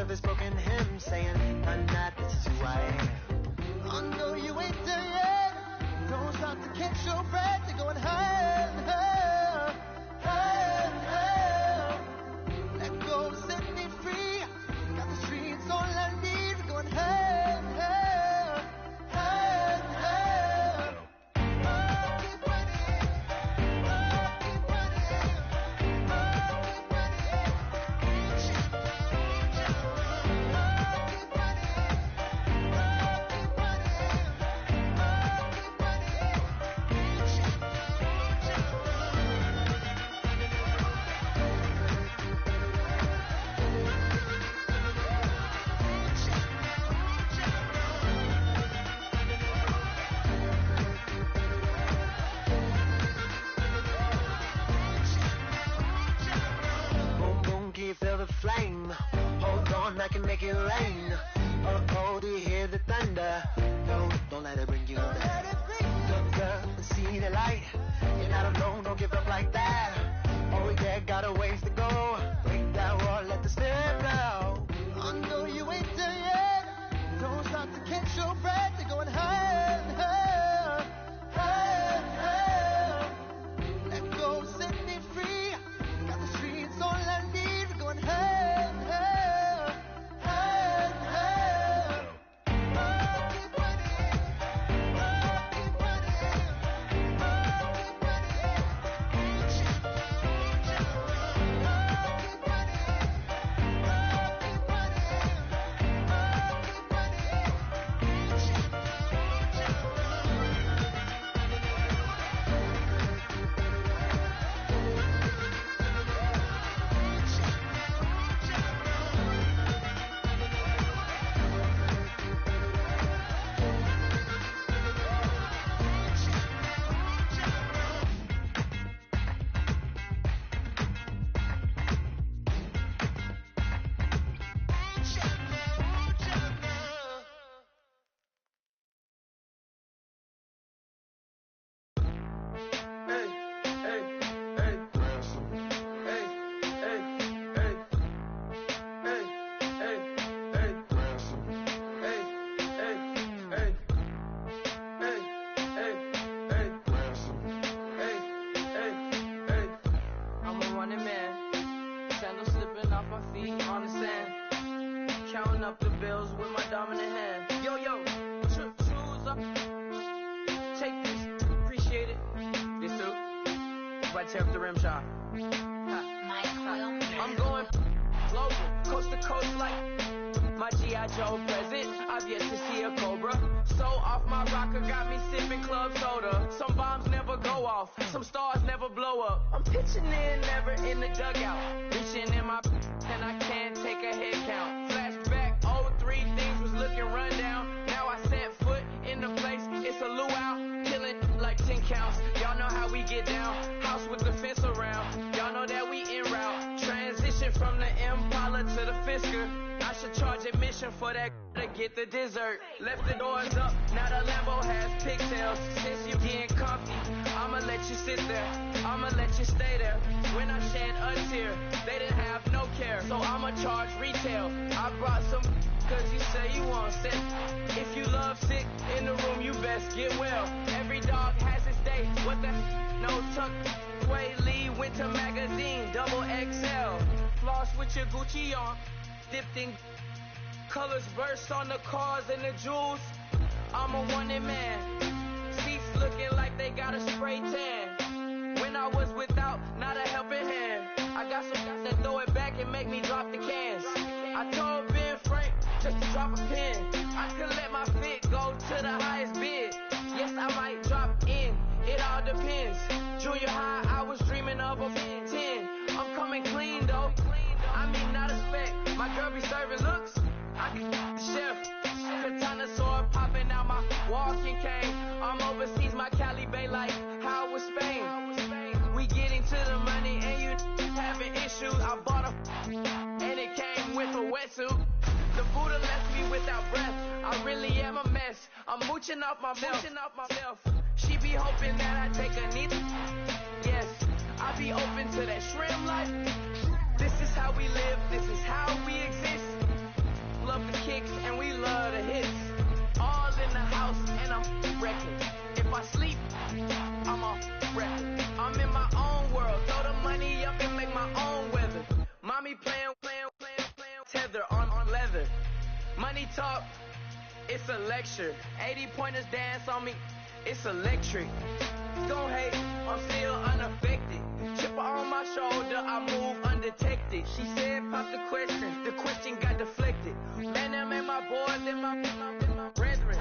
of this broken hymn saying, I'm not, this is who I am. I know you ain't there yet. Don't stop to catch your breath. You're going higher, higher, higher, higher. Let go, set me free. Got the streets all I need. We're going higher, higher, higher, higher. Keep running, keep running, keep feel the flame. Hold on, I can make it rain. Oh, do you hear the thunder? No, don't let it bring you down. Look up and see the light. You're not alone, don't give up like that. Oh yeah, got a ways to go. Break that wall, let the spirit blow. I know you ain't there yet. Don't stop to catch your breath. You're going higher, higher, higher, higher. Let go, set me free. Got the streets all I need. We're going higher, higher, higher, higher. Keep running, keep running, keep up the bills with my dominant hand. Yo, choose up. Take this, appreciate it. This too. If I tear up the rim shot. I'm going global, coast to coast like my G.I. Joe present. I've yet to see a Cobra. So off my rocker got me sipping club soda. Some bombs never go off, some stars never blow up. I'm pitching in, never in the dugout. Reaching in my and I can't take a head count. Flashback, 03, things was looking rundown. Now I set foot in the place, it's a luau. Killing like 10 counts. Y'all know how we get down. House with the fence around. Y'all know that we en route. Transition from the Impala to the Fisker. I should charge admission for that to get the dessert. Left the doors up, now the Lambo has pigtails. Since you getting comfy, I'ma let you sit there. I'ma let you stay there. When I shed a tear, they didn't have no care. So I'ma charge retail. I brought some cause you say you want sick. If you love sick in the room, you best get well. Every dog has its day. What the no tuck. Sway Lee, Winter Magazine, double XL. Floss with your Gucci on. Dipped in colors burst on the cars and the jewels. I'm a wanted man. Seats looking like they got a spray tan. When I was without, not a helping hand. I got some guys that throw it back and make me drop the cans. I told Ben Frank just to drop a pin. I could let my fit go to the highest bid. Yes, I might drop in. It all depends. Junior high, I was dreaming of a 10. I'm coming clean though. I mean, not a spec. My girl be serving looks. I can the chef. Katana sword popping out my walking cane. I'm overseas, my Cali Bay like how was Spain. We getting to the money and you having issues. I bought a and it came with a wetsuit. The Buddha left me without breath. I really am a mess. I'm mooching off my myself. She be hoping that I take a knee. Yes, I be open to that shrimp life. This is how we live, this is how we exist. money talk, it's a lecture. 80-pointers dance on me, it's electric. Don't hate, I'm still unaffected. Chipper on my shoulder, I move undetected. She said, pop the question got deflected. Man, them ain't my boys, them my brethren.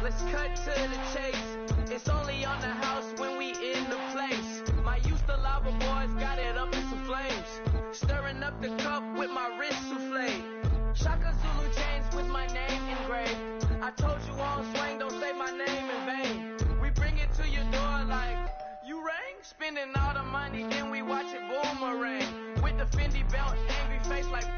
Let's cut to the chase. It's only on the house when we in the place. My used to lava boys got it up in some flames. Stirring up the cup with my wrist souffle. Shaka Zulu chains with my name engraved. I told you on swing, don't say my name in vain. We bring it to your door like, you rang? Spending all the money, then we watch it boomerang. With the Fendi belt, angry face like,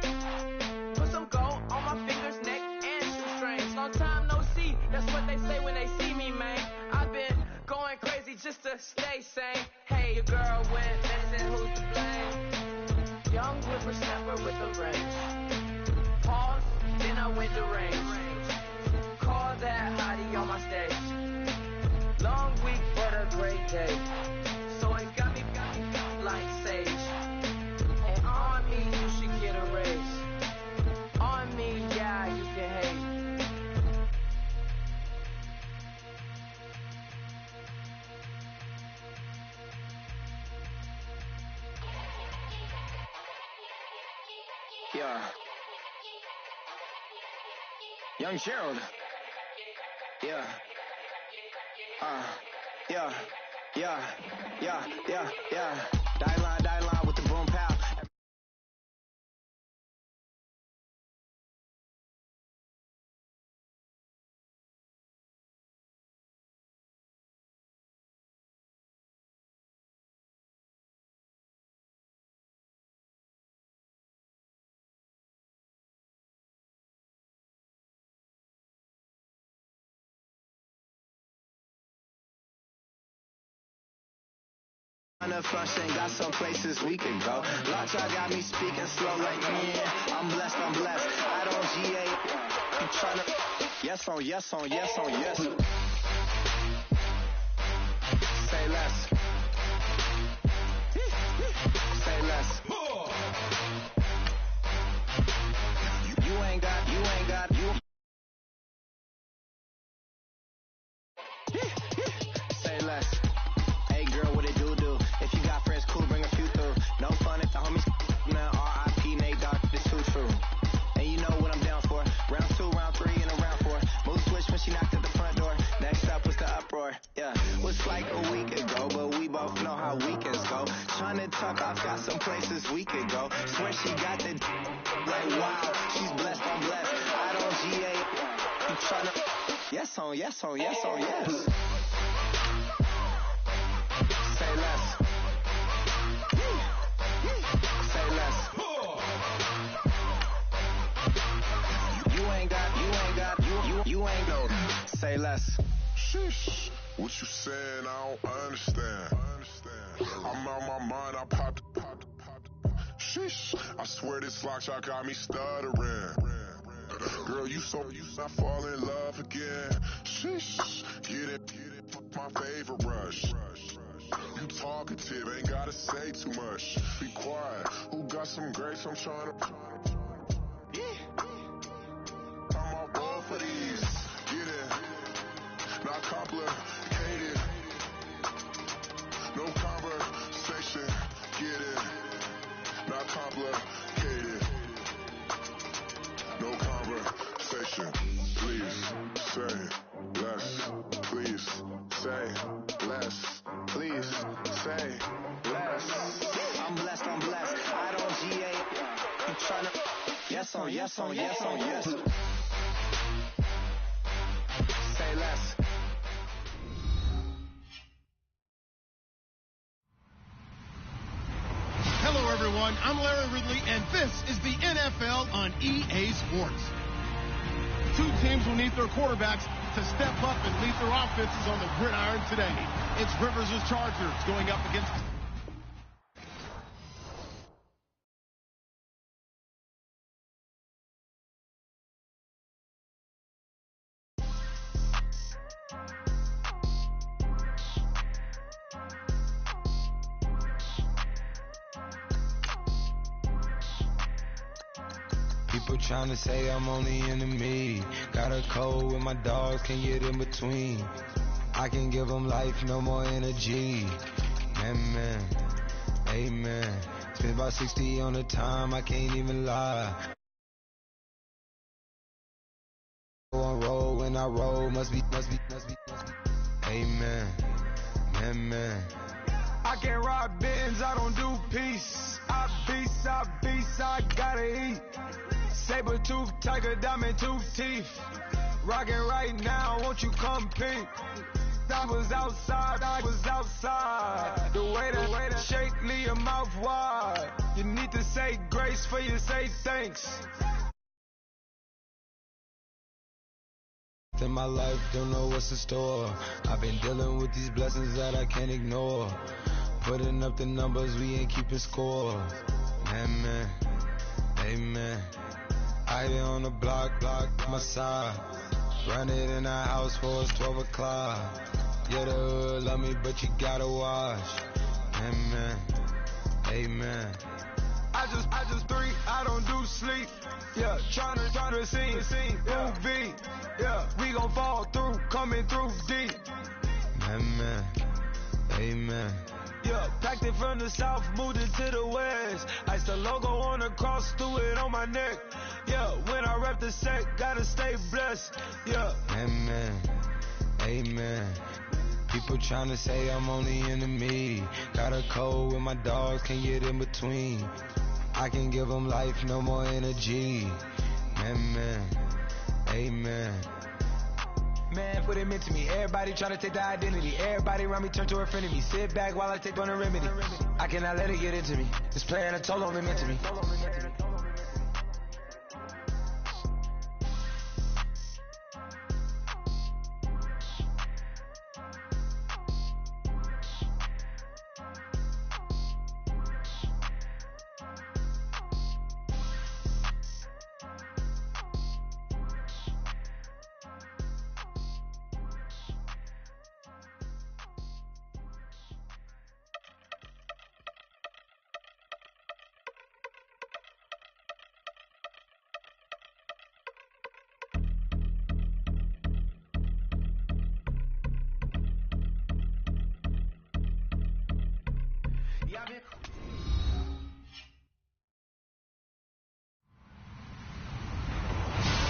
put some gold on my fingers, neck, and shoestrings. Long time no see, that's what they say when they see me, man. I've been going crazy just to stay sane. Hey, your girl went missing, who's to blame? Young whippersnapper with the range. Pause, then I went to range. Call that hottie on my stage. Long week, but a great day. So it got me like sage. And on me, you should get a raise. On me, yeah, you can hate. Yeah. Young Gerald. Yeah. Yeah. Die line with the boom pow. The function, got some places we could go. Lot y'all got me speaking slow like, yeah, I'm blessed. I don't GA. I'm tryna. Yes on yes. Say less. Say less. You ain't got. Say less. Hey girl, what it do? If you got friends, cool, bring a few through. No fun if the homies now. R.I.P. Nate Dogg, this too true. And you know what I'm down for. Round 2, round 3, and a round 4. Move switch when she knocked at the front door. Next up was the uproar. Yeah, was like a week ago, but we both know how weekends go. Tryna talk, I've got some places we could go. Swear she got the like wow, she's blessed, I'm blessed. I don't GA. I'm tryna. Yes on yes. Say less. Say less. You ain't no. Say less. Sheesh. What you saying? I don't understand. I'm out my mind. I popped. Sheesh. I swear this lock shot got me stuttering. Girl, you I fall in love again. Sheesh. Get it. My favorite rush. You talkative, ain't gotta say too much. Be quiet. Who got some grapes? I'm trying to. I'm all ball for these. Get it. Not complicated. No conversation. Get it. Not complicated. No conversation. Please say less. Please say less. Please say less. I'm blessed. I don't GA. I'm tryna. Yes on yes. Say less. Hello, everyone. I'm Larry Ridley, and this is the NFL on EA Sports. Two teams will need their quarterbacks to step up and lead their offenses on the gridiron today. It's Rivers' Chargers going up against... People trying to say I'm on the enemy. Got a code with my dogs, can't get in between. I can give them life, no more energy. Amen, amen. Spent about 60 on the time, I can't even lie. On roll when I roll, must be. Amen, amen. I can't ride Benz, I don't do peace. I beast, I gotta eat. Saber tooth, tiger, diamond tooth teeth. Rockin' right now, won't you come peep? I was outside. The way that shake, leave your mouth wide. You need to say grace for you say thanks. In my life, don't know what's in store. I've been dealing with these blessings that I can't ignore. Putting up the numbers, we ain't keeping score. Amen, amen. I be on the block, my side. Run it in the house for it's 12 o'clock. Yeah, the hood love me, but you gotta watch. Amen, amen. I just three, I don't do sleep. Yeah, tryna see, UV. Yeah, we gon' fall through, coming through deep. Amen, amen. Yeah, packed it from the south, moved it to the west. Iced the logo on the cross, threw it on my neck. Yeah, when I rep the set, gotta stay blessed. Yeah. Amen, amen. People trying to say I'm on the enemy. Got a code with my dogs, can't get in between. I can give them life, no more energy. Amen, amen. Man, what it meant to me. Everybody trying to take the identity. Everybody around me turn to a friend of me. Sit back while I take on a remedy. I cannot let it get into me. It's playing a toll on me mentally.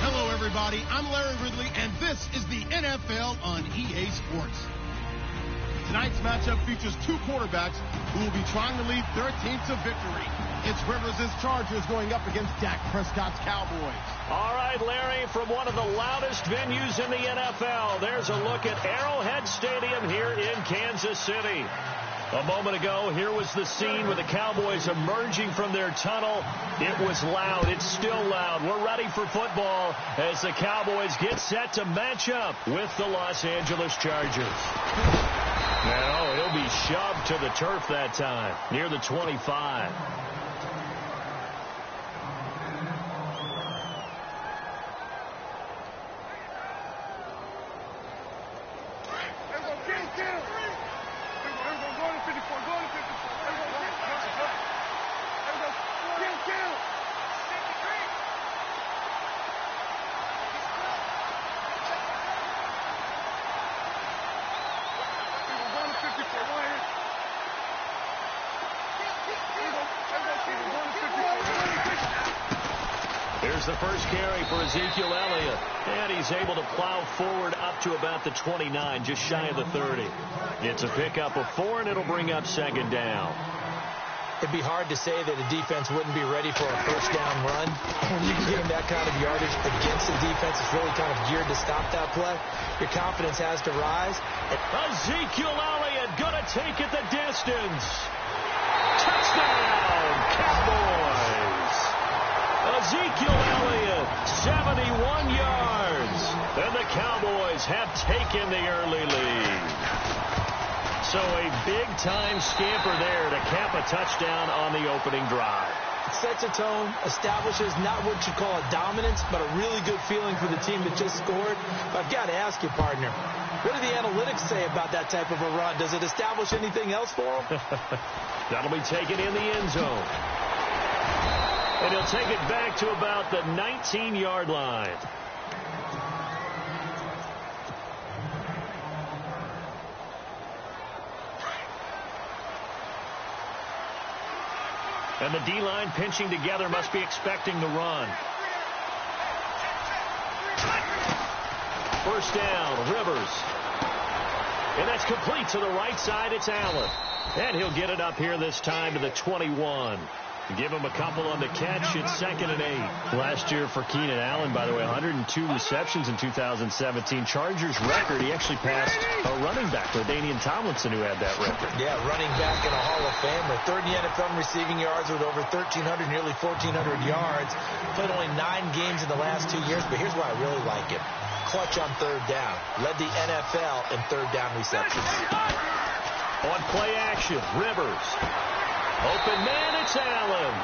Hello, everybody. I'm Larry Ridley, and this is the NFL on EA Sports. Tonight's matchup features two quarterbacks who will be trying to lead their team to victory. It's Rivers' Chargers going up against Dak Prescott's Cowboys. All right, Larry, from one of the loudest venues in the NFL, there's a look at Arrowhead Stadium here in Kansas City. A moment ago, here was the scene with the Cowboys emerging from their tunnel. It was loud. It's still loud. We're ready for football as the Cowboys get set to match up with the Los Angeles Chargers. Now, he'll be shoved to the turf that time, near the 25. Here's the first carry for Ezekiel Elliott, and he's able to plow forward up to about the 29, just shy of the 30. It's a pickup of 4, and it'll bring up second down. It'd be hard to say that a defense wouldn't be ready for a first down run. When you gain that kind of yardage against a defense that's really kind of geared to stop that play, your confidence has to rise. Ezekiel Elliott gonna take it the distance. Touchdown, Cowboys! Ezekiel Elliott, 71 yards. And the Cowboys have taken the early lead. So a big-time scamper there to cap a touchdown on the opening drive. It sets a tone, establishes not what you call a dominance, but a really good feeling for the team that just scored. But I've got to ask you, partner, what do the analytics say about that type of a run? Does it establish anything else for them? That'll be taken in the end zone. And he'll take it back to about the 19-yard line. And the D-line pinching together, must be expecting the run. First down, Rivers. And that's complete to the right side. It's Allen. And he'll get it up here this time to the 21. Give him a couple on the catch. It's 2nd and 8. Last year for Keenan Allen, by the way, 102 receptions in 2017. Chargers record. He actually passed a running back, LaDainian Tomlinson, who had that record. Yeah, running back in a Hall of Famer. 3rd in the NFL in receiving yards with over 1,300, nearly 1,400 yards. Played only 9 games in the last 2 years, but here's why I really like it. Clutch on 3rd down. Led the NFL in 3rd down receptions. On play action, Rivers. Open man, it's Allen.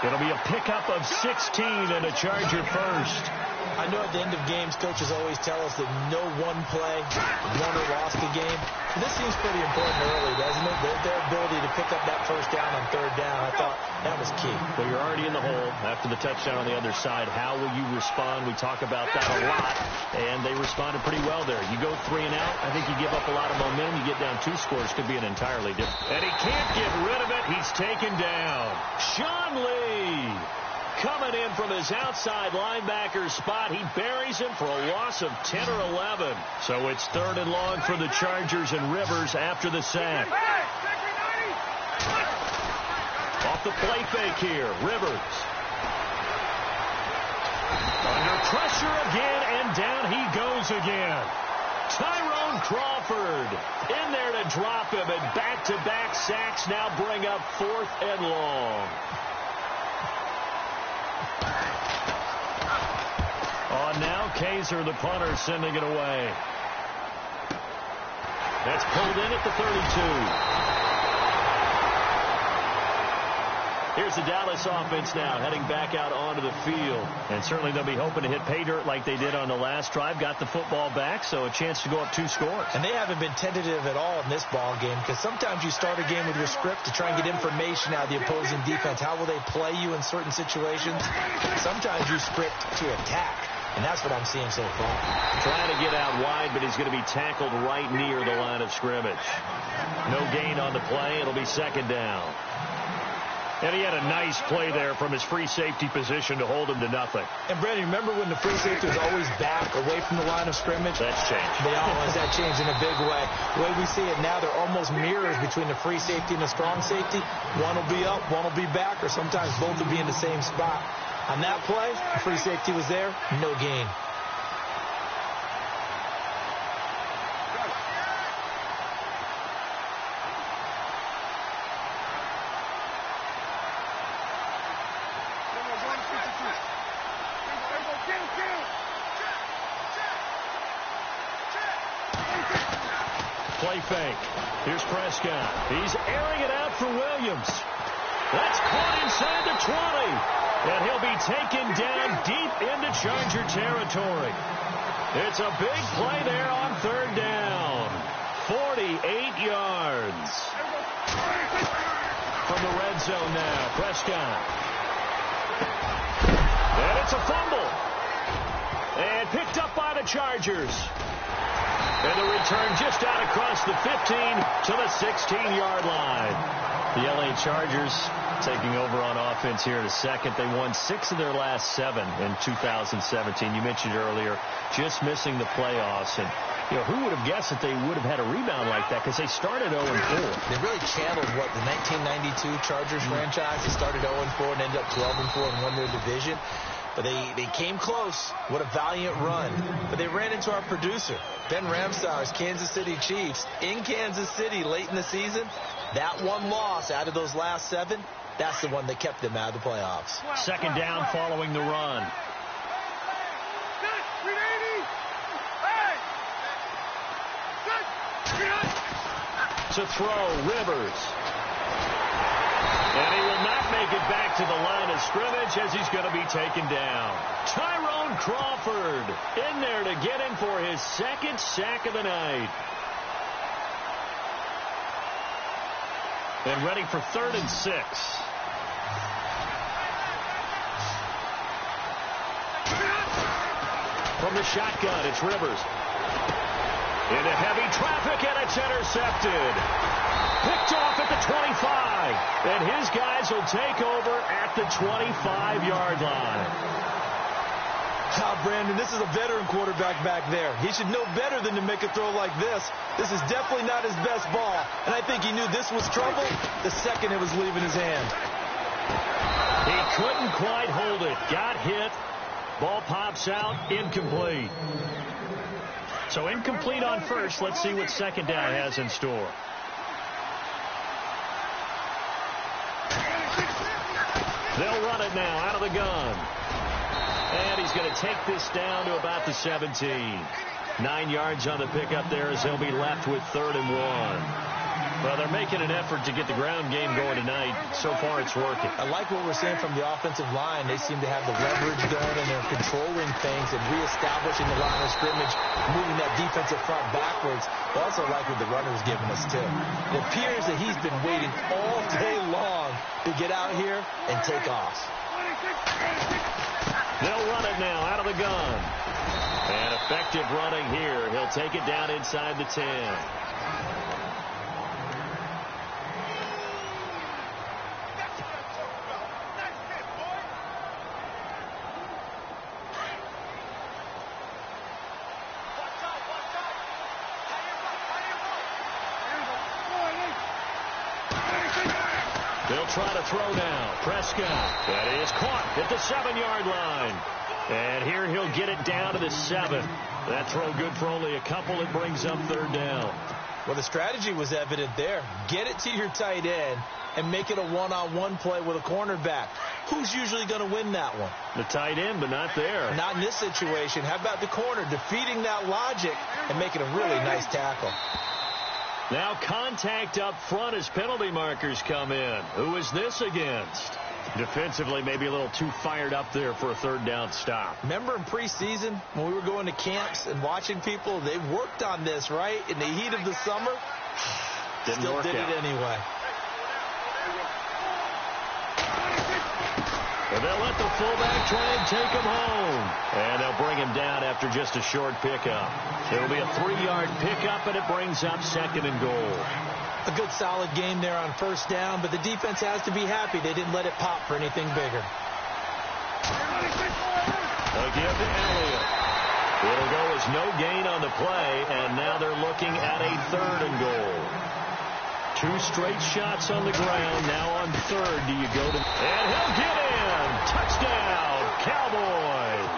It'll be a pickup of 16 and a Charger first. I know at the end of games, coaches always tell us that no one play won or lost the game. This seems pretty important early, doesn't it? Their ability to pick up that first down on 3rd down, I thought that was key. Well, you're already in the hole after the touchdown on the other side. How will you respond? We talk about that a lot, and they responded pretty well there. You go 3 and out, I think you give up a lot of momentum. You get down 2 scores, could be an entirely different. And he can't get rid of it. He's taken down. Sean Lee coming in from his outside linebacker spot. He buries him for a loss of 10 or 11. So it's 3rd and long for the Chargers and Rivers after the sack. Off the play fake here, Rivers. Under pressure again, and down he goes again. Tyrone Crawford in there to drop him, and back-to-back sacks now bring up 4th and long. On now, Kaiser, the punter, sending it away. That's pulled in at the 32. Here's the Dallas offense now, heading back out onto the field. And certainly they'll be hoping to hit pay dirt like they did on the last drive. Got the football back, so a chance to go up 2 scores. And they haven't been tentative at all in this ball game, because sometimes you start a game with your script to try and get information out of the opposing defense. How will they play you in certain situations? Sometimes you script to attack. And that's what I'm seeing so far. Trying to get out wide, but he's going to be tackled right near the line of scrimmage. No gain on the play. It'll be 2nd down. And he had a nice play there from his free safety position to hold him to nothing. And, Brandon, remember when the free safety was always back away from the line of scrimmage? That's changed. They always that changed in a big way. The way we see it now, they're almost mirrors between the free safety and the strong safety. One will be up, one will be back, or sometimes both will be in the same spot. On that play, the free safety was there, no gain. Play fake. Here's Prescott. He's airing it out for Williams. That's caught inside the 20. And he'll be taken down deep into Charger territory. It's a big play there on 3rd down. 48 yards. From the red zone now, Prescott. And it's a fumble. And picked up by the Chargers. And the return just out across the 15 to the 16-yard line. The LA Chargers taking over on offense here in a second. They won 6 of their last 7 in 2017. You mentioned earlier, just missing the playoffs. And, you know, who would have guessed that they would have had a rebound like that, because they started 0-4. They really channeled, what, the 1992 Chargers franchise. They started 0-4 and ended up 12-4 and won their division. But they came close. What a valiant run. But they ran into our producer, Ben Ramsauer's Kansas City Chiefs, in Kansas City late in the season. That one loss out of those last 7, that's the one that kept them out of the playoffs. 2nd down following the run. To throw, Rivers. And he will not make it back to the line of scrimmage as he's going to be taken down. Tyrone Crawford in there to get him for his 2nd sack of the night. And ready for 3rd and 6. From the shotgun, it's Rivers. Into heavy traffic, and it's intercepted. Picked off at the 25. And his guys will take over at the 25-yard line. Brandon, this is a veteran quarterback back there. He should know better than to make a throw like this. This is definitely not his best ball. And I think he knew this was trouble the second it was leaving his hand. He couldn't quite hold it. Got hit. Ball pops out. Incomplete. So incomplete on first. Let's see what second down has in store. They'll run it now out of the gun. And he's going to take this down to about the 17. 9 yards on the pickup there as he'll be left with 3rd and 1. Well, they're making an effort to get the ground game going tonight. So far, it's working. I like what we're seeing from the offensive line. They seem to have the leverage going, and they're controlling things and reestablishing the line of scrimmage, moving that defensive front backwards. I also like what the runner's giving us, too. It appears that he's been waiting all day long to get out here and take off. They'll run it now out of the gun. And effective running here. He'll take it down inside the 10. They'll try to throw now. Prescott. That is caught at the 7-yard line. And here he'll get it down to the 7. That throw good for only a couple. It brings up 3rd down. Well, the strategy was evident there. Get it to your tight end and make it a one-on-one play with a cornerback. Who's usually going to win that one? The tight end, but not there. Not in this situation. How about the corner defeating that logic and making a really nice tackle? Now contact up front as penalty markers come in. Who is this against? Defensively, maybe a little too fired up there for a 3rd down stop. Remember in preseason when we were going to camps and watching people, they worked on this, right? In the heat of the summer, still did it anyway. And they'll let the fullback try and take him home. And they'll bring him down after just a short pickup. It'll be a 3-yard pickup, and it brings up 2nd and goal. A good solid game there on 1st down, but the defense has to be happy they didn't let it pop for anything bigger. Again to Elliott. It'll go as no gain on the play, and now they're looking at a 3rd and goal. 2 straight shots on the ground. Now on 3rd, do you go to... And he'll get in. Touchdown, Cowboys.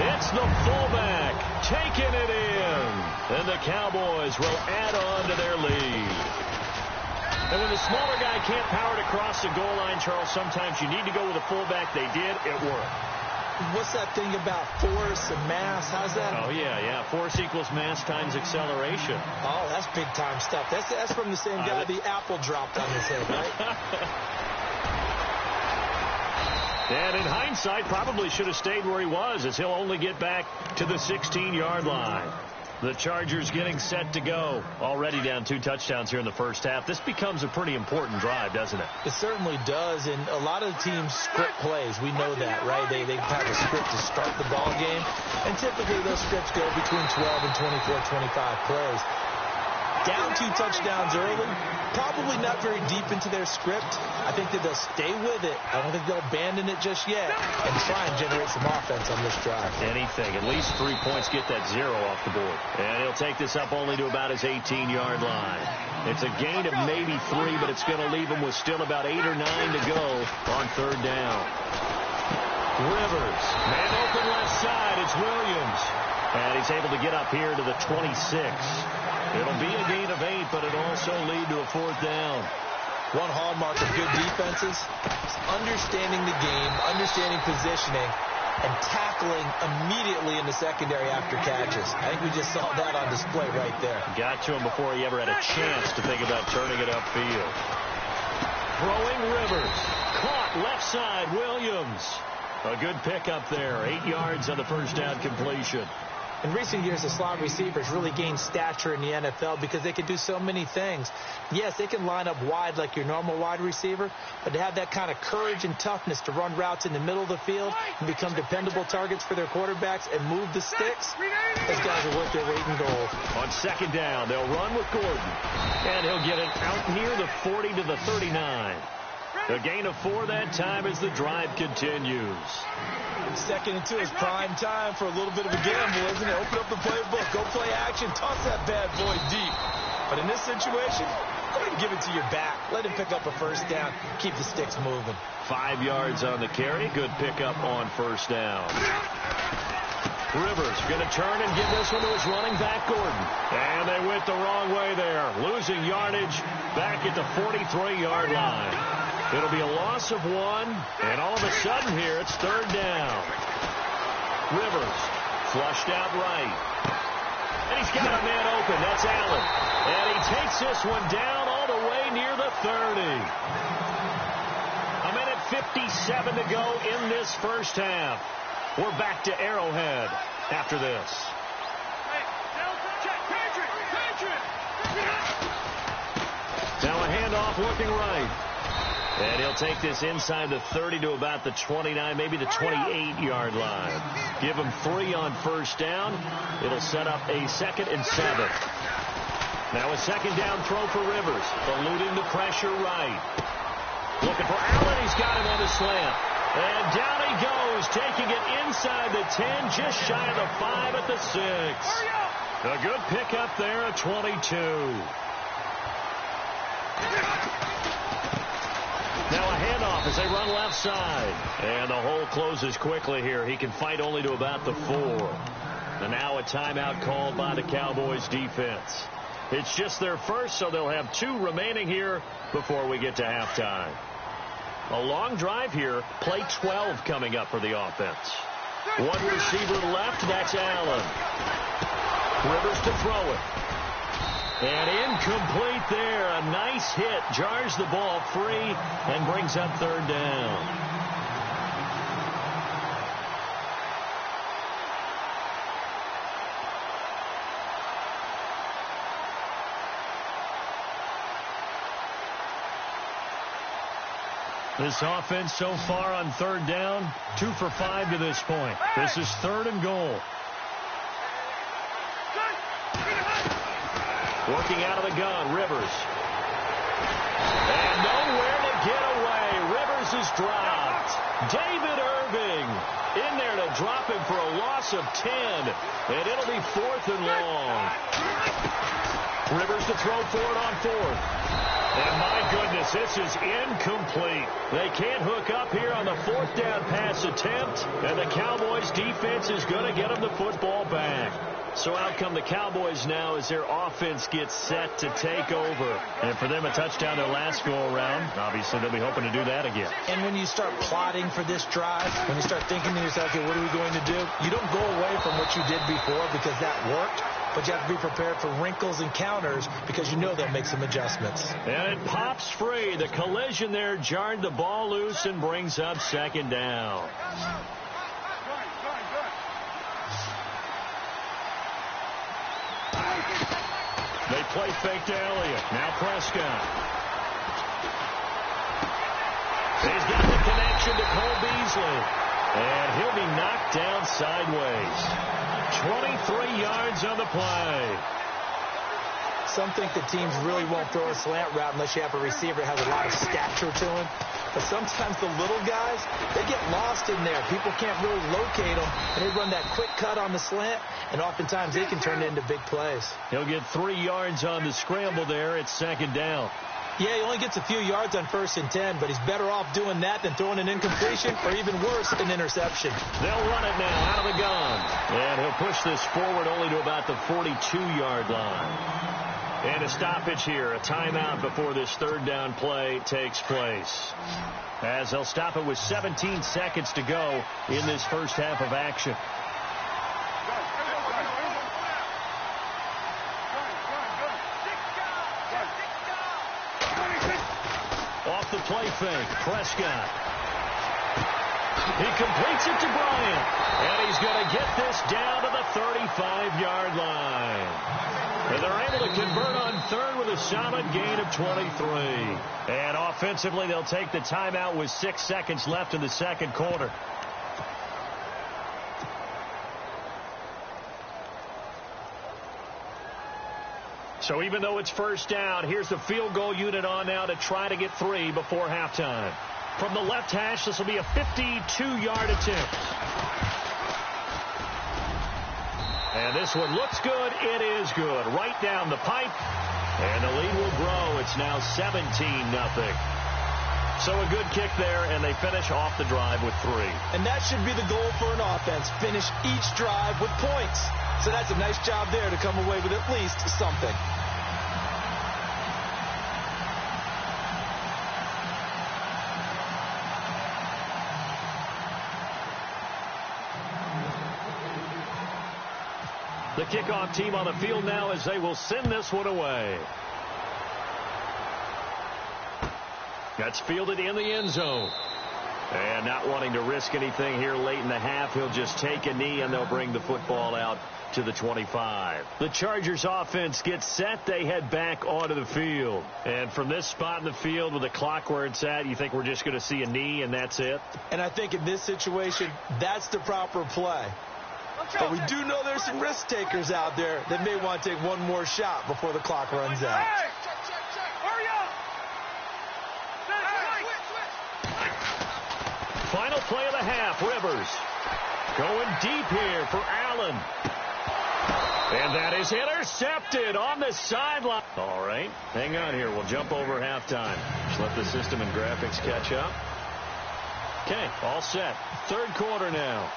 It's the fullback taking it in. And the Cowboys will add on to their lead. And when the smaller guy can't power it across the goal line, Charles, sometimes you need to go with a fullback. They did. It worked. What's that thing about force and mass? How's that? Oh, yeah. Force equals mass times acceleration. Oh, that's big-time stuff. That's from the same guy the apple dropped on his head, right? And in hindsight, probably should have stayed where he was, as he'll only get back to the 16-yard line. The Chargers getting set to go. Already down 2 touchdowns here in the first half. This becomes a pretty important drive, doesn't it? It certainly does, and a lot of teams script plays. We know that, right? They have a script to start the ball game, and typically those scripts go between 12 and 24, 25 plays. Down 2 touchdowns early, probably not very deep into their script. I think that they'll stay with it. I don't think they'll abandon it just yet and try and generate some offense on this drive. Anything. At least 3 points, get that 0 off the board. And he'll take this up only to about his 18-yard line. It's a gain of maybe 3, but it's going to leave him with still about 8 or 9 to go on 3rd down. Rivers. Man open left side. It's Williams. And he's able to get up here to the 26. It'll be a gain of 8, but it'll also lead to a 4th down. One hallmark of good defenses is understanding the game, understanding positioning, and tackling immediately in the secondary after catches. I think we just saw that on display right there. Got to him before he ever had a chance to think about turning it upfield. Throwing Rivers. Caught left side, Williams. A good pickup there. 8 yards on the first down completion. In recent years, the slot receivers really gained stature in the NFL because they can do so many things. Yes, they can line up wide like your normal wide receiver, but to have that kind of courage and toughness to run routes in the middle of the field and become dependable targets for their quarterbacks and move the sticks, those guys are worth their weight in gold. On second down, they'll run with Gordon, and he'll get it out near the 40 to the 39. A gain of 4 that time as the drive continues. Second and 2 is prime time for a little bit of a gamble, isn't it? Open up the playbook, go play action, toss that bad boy deep. But in this situation, go ahead and give it to your back. Let him pick up a first down, keep the sticks moving. 5 yards on the carry. Good pickup on first down. Rivers going to turn and give this one to his running back, Gordon. And they went the wrong way there, losing yardage back at the 43-yard line. It'll be a loss of 1, and all of a sudden here, it's third down. Rivers flushed out right. And he's got a man open. That's Allen. And he takes this one down all the way near the 30. A minute 57 to go in this first half. We're back to Arrowhead after this. Now a handoff looking right. And he'll take this inside the 30 to about the 29, maybe the 28-yard line. Give him 3 on first down. It'll set up a 2nd and 7. Now a second down throw for Rivers. Eluding the pressure right. Looking for Allen. He's got him on the slant. And down he goes, taking it inside the 10, just shy of the 5 at the 6. A good pickup there at 22. Now a handoff as they run left side. And the hole closes quickly here. He can fight only to about the 4. And now a timeout called by the Cowboys defense. It's just their first, so they'll have 2 remaining here before we get to halftime. A long drive here. Play 12 coming up for the offense. 1 receiver left. That's Allen. Rivers to throw it. And incomplete there. A nice hit. Jars the ball free and brings up third down. This offense so far on third down, 2 for 5 to this point. This is 3rd and goal. Working out of the gun, Rivers. And nowhere to get away. Rivers is dropped. David Irving in there to drop him for a loss of 10. And it'll be 4th and long. Rivers to throw for it on 4th. And my goodness, this is incomplete. They can't hook up here on the 4th down pass attempt, and the Cowboys defense is going to get them the football back. So out come the Cowboys now as their offense gets set to take over. And for them, a touchdown their last go-around. Obviously, they'll be hoping to do that again. And when you start plotting for this drive, when you start thinking to yourself, okay, what are we going to do? You don't go away from what you did before because that worked. But you have to be prepared for wrinkles and counters because you know they'll make some adjustments. And it pops free. The collision there jarred the ball loose and brings up 2nd down. They play fake to Elliott. Now Prescott. He's got the connection to Cole Beasley. And he'll be knocked down sideways. 23 yards on the play. Some think the teams really won't throw a slant route unless you have a receiver that has a lot of stature to him. But sometimes the little guys, they get lost in there. People can't really locate them, and they run that quick cut on the slant, and oftentimes they can turn it into big plays. He'll get 3 yards on the scramble there. It's 2nd down. Yeah, he only gets a few yards on 1st and 10, but he's better off doing that than throwing an incompletion or even worse, an interception. They'll run it now out of the gun. And he'll push this forward only to about the 42-yard line. And a stoppage here, a timeout before this 3rd down play takes place. As they'll stop it with 17 seconds to go in this first half of action. Off the play fake, Prescott. He completes it to Bryant. And he's going to get this down to the 35-yard line. And they're able to convert on third with a solid gain of 23. And offensively, they'll take the timeout with 6 seconds left in the second quarter. So even though it's first down, here's the field goal unit on now to try to get 3 before halftime. From the left hash, this will be a 52-yard attempt. And this one looks good. It is good. Right down the pipe. And the lead will grow. It's now 17-0. So a good kick there, and they finish off the drive with 3. And that should be the goal for an offense. Finish each drive with points. So that's a nice job there to come away with at least something. The kickoff team on the field now as they will send this one away. That's fielded in the end zone. And not wanting to risk anything here late in the half, he'll just take a knee and they'll bring the football out to the 25. The Chargers offense gets set. They head back onto the field. And from this spot in the field with the clock where it's at, you think we're just going to see a knee and that's it? And I think in this situation, that's the proper play. But we do know there's some risk takers out there that may want to take one more shot before the clock runs out. Hurry up! Final play of the half, Rivers. Going deep here for Allen. And that is intercepted on the sideline. All right, hang on here. We'll jump over halftime. Just let the system and graphics catch up. Okay, all set. Third quarter now.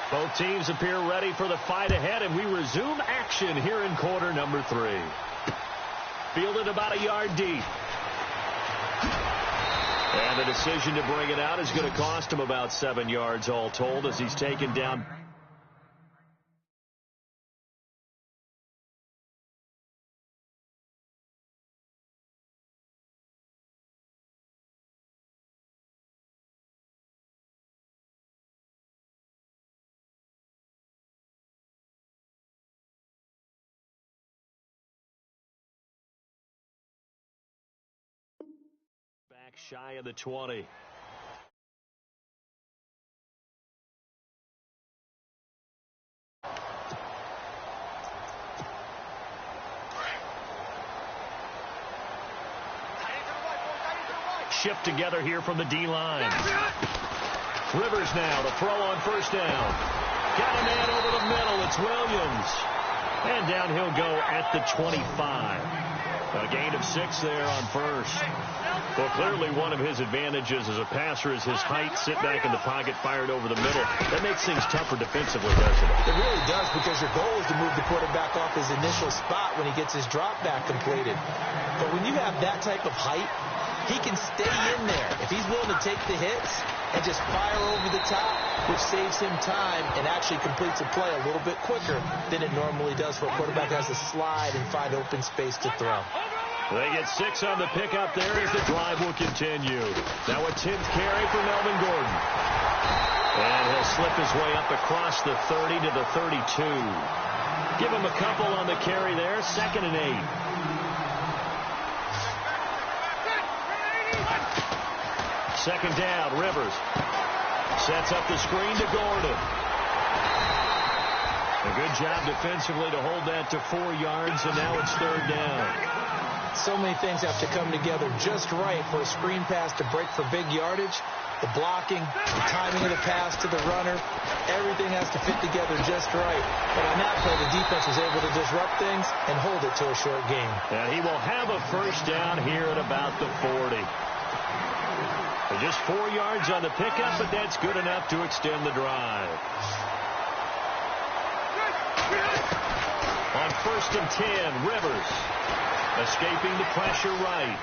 Both teams appear ready for the fight ahead, and we resume action here in quarter number 3. Fielded about a yard deep. And the decision to bring it out is going to cost him about 7 yards all told as he's taken down. Back shy of the 20. Shift together here from the D-line. Rivers now to throw on first down. Got a man over the middle. It's Williams. And down he'll go at the 25. A gain of 6 there on first. Well, clearly one of his advantages as a passer is his height. Sit back in the pocket, fired over the middle. That makes things tougher defensively, doesn't it? It really does, because your goal is to move the quarterback off his initial spot when he gets his drop back completed. But when you have that type of height, he can stay in there. If he's willing to take the hits and just fire over the top, which saves him time and actually completes a play a little bit quicker than it normally does for a quarterback who has to slide and find open space to throw. They get 6 on the pickup there as the drive will continue. Now a 10th carry for Melvin Gordon. And he'll slip his way up across the 30 to the 32. Give him a couple on the carry there. 2nd and 8. Second down, Rivers. Sets up the screen to Gordon. A good job defensively to hold that to 4 yards, and now it's 3rd down. So many things have to come together just right for a screen pass to break for big yardage. The blocking, the timing of the pass to the runner, everything has to fit together just right. But on that play, the defense was able to disrupt things and hold it to a short game. And he will have a first down here at about the 40. So just 4 yards on the pickup, but that's good enough to extend the drive. On 1st and 10, Rivers escaping the pressure right.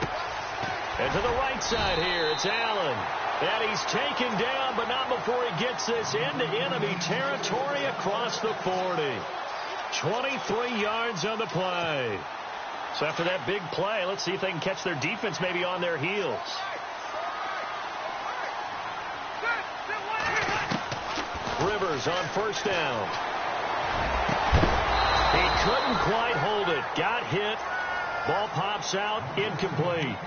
And to the right side here, it's Allen. And he's taken down, but not before he gets this into enemy territory across the 40. 23 yards on the play. So after that big play, let's see if they can catch their defense maybe on their heels. Rivers on first down. He couldn't quite hold it. Got hit. Ball pops out. Incomplete.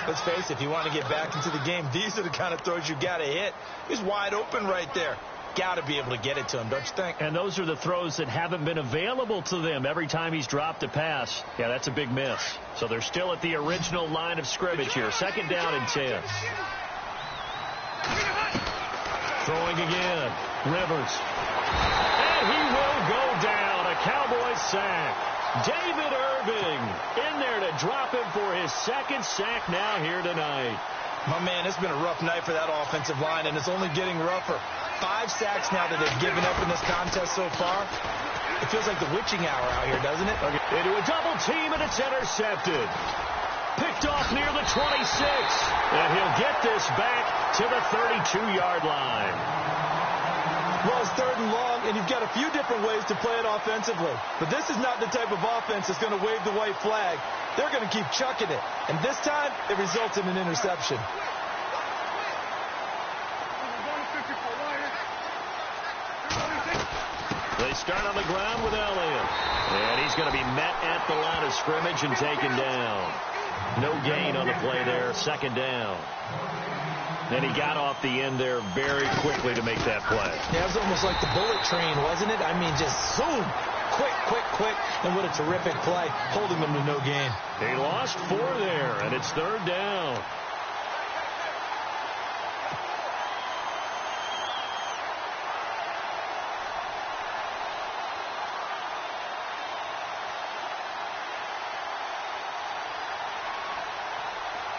Let's face it, if you want to get back into the game, these are the kind of throws you got to hit. He's wide open right there. Got to be able to get it to him, don't you think? And those are the throws that haven't been available to them every time he's dropped a pass. Yeah, that's a big miss. So they're still at the original line of scrimmage here. Second down and 10. Throwing again. Rivers. And he will go down. A Cowboys sack. David Irving in there to drop him for his second sack now here tonight. My man, it's been a rough night for that offensive line, and it's only getting rougher. 5 sacks now that they've given up in this contest so far. It feels like the witching hour out here, doesn't it? Okay. Into a double team, and it's intercepted. Picked off near the 26. And he'll get this back to the 32-yard line. Well, it's third and long, and you've got a few different ways to play it offensively. But this is not the type of offense that's going to wave the white flag. They're going to keep chucking it. And this time, it results in an interception. They start on the ground with Elliott. And he's going to be met at the line of scrimmage and taken down. No gain on the play there. Second down. And he got off the end there very quickly to make that play. Yeah, it was almost like the bullet train, wasn't it? I mean, just zoom. Quick, quick, quick. And what a terrific play, holding them to no gain. He lost 4 there, and it's third down.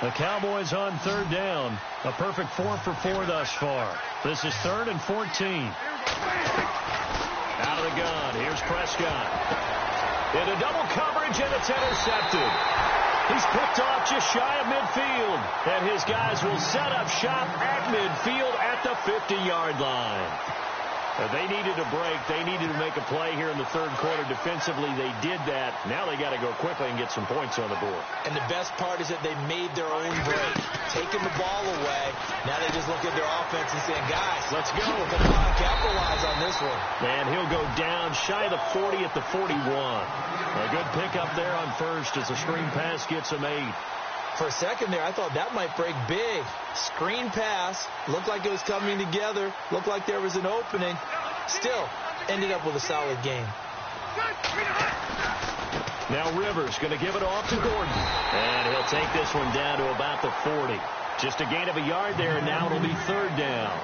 The Cowboys on third down. A perfect 4 for 4 thus far. This is 3rd and 14. Out of the gun. Here's Prescott. Into double coverage, and it's intercepted. He's picked off just shy of midfield. And his guys will set up shop at midfield at the 50-yard line. They needed a break. They needed to make a play here in the third quarter. Defensively, they did that. Now they got to go quickly and get some points on the board. And the best part is that they made their own break, taking the ball away. Now they just look at their offense and saying, guys, let's go. Come on, capitalize on this one. And he'll go down shy of the 40 at the 41. A good pickup there on first as the screen pass gets him 8. For a second there, I thought that might break big. Screen pass. Looked like it was coming together. Looked like there was an opening. Still, ended up with a solid game. Now Rivers going to give it off to Gordon. And he'll take this one down to about the 40. Just a gain of a yard there, and now it'll be third down.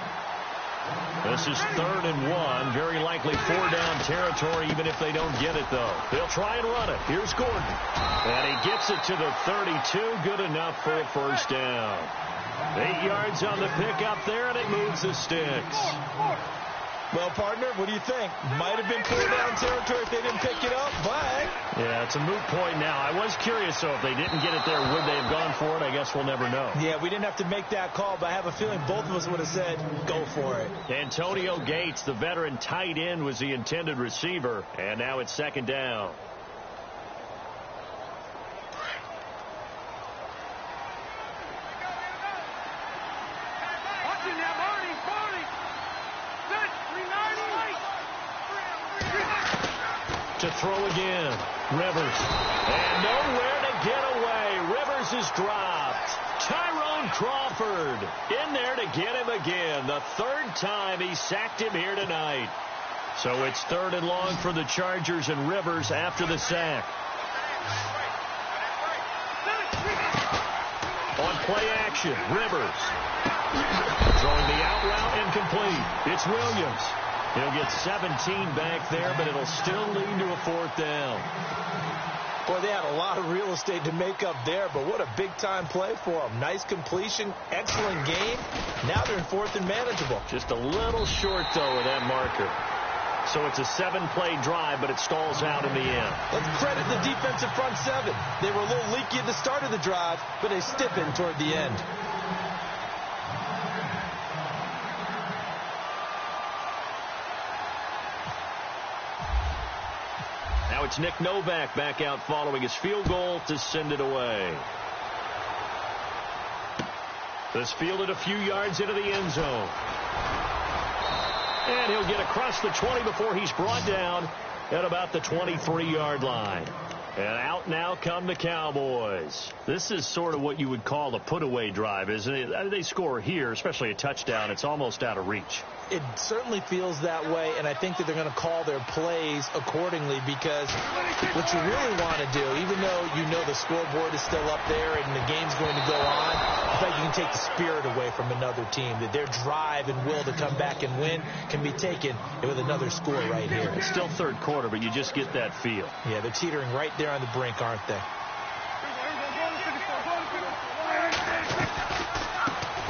This is 3rd and 1. Very likely 4-down territory, even if they don't get it, though. They'll try and run it. Here's Gordon. And he gets it to the 32. Good enough for a first down. 8 yards on the pickup there, and it moves the sticks. Well, partner, what do you think? Might have been 4-down territory if they didn't pick it up, but... Yeah, it's a moot point now. I was curious, though, if they didn't get it there, would they have gone for it? I guess we'll never know. Yeah, we didn't have to make that call, but I have a feeling both of us would have said, go for it. Antonio Gates, the veteran tight end, was the intended receiver, and now it's second down. To throw again. Rivers. And nowhere to get away. Rivers is dropped. Tyrone Crawford in there to get him again. The 3rd time he sacked him here tonight. So it's 3rd and long for the Chargers, and Rivers after the sack. On play action, Rivers. Throwing the out route incomplete. It's Williams. He'll get 17 back there, but it'll still lead to a 4th down. Boy, they had a lot of real estate to make up there, but what a big-time play for them. Nice completion, excellent game. Now they're in 4th and manageable. Just a little short, though, of that marker. So it's a 7-play drive, but it stalls out in the end. Let's credit the defensive front 7. They were a little leaky at the start of the drive, but they stiffened toward the end. Now it's Nick Novak back out following his field goal to send it away. This fielded a few yards into the end zone. And he'll get across the 20 before he's brought down at about the 23-yard line. And out now come the Cowboys. This is sort of what you would call a put-away drive, isn't it? They score here, especially a touchdown. It's almost out of reach. It certainly feels that way, and I think that they're going to call their plays accordingly, because what you really want to do, even though you know the scoreboard is still up there and the game's going to go on, I think you can take the spirit away from another team, that their drive and will to come back and win can be taken with another score right here. It's still third quarter, but you just get that feel. Yeah, they're teetering right there on the brink, aren't they?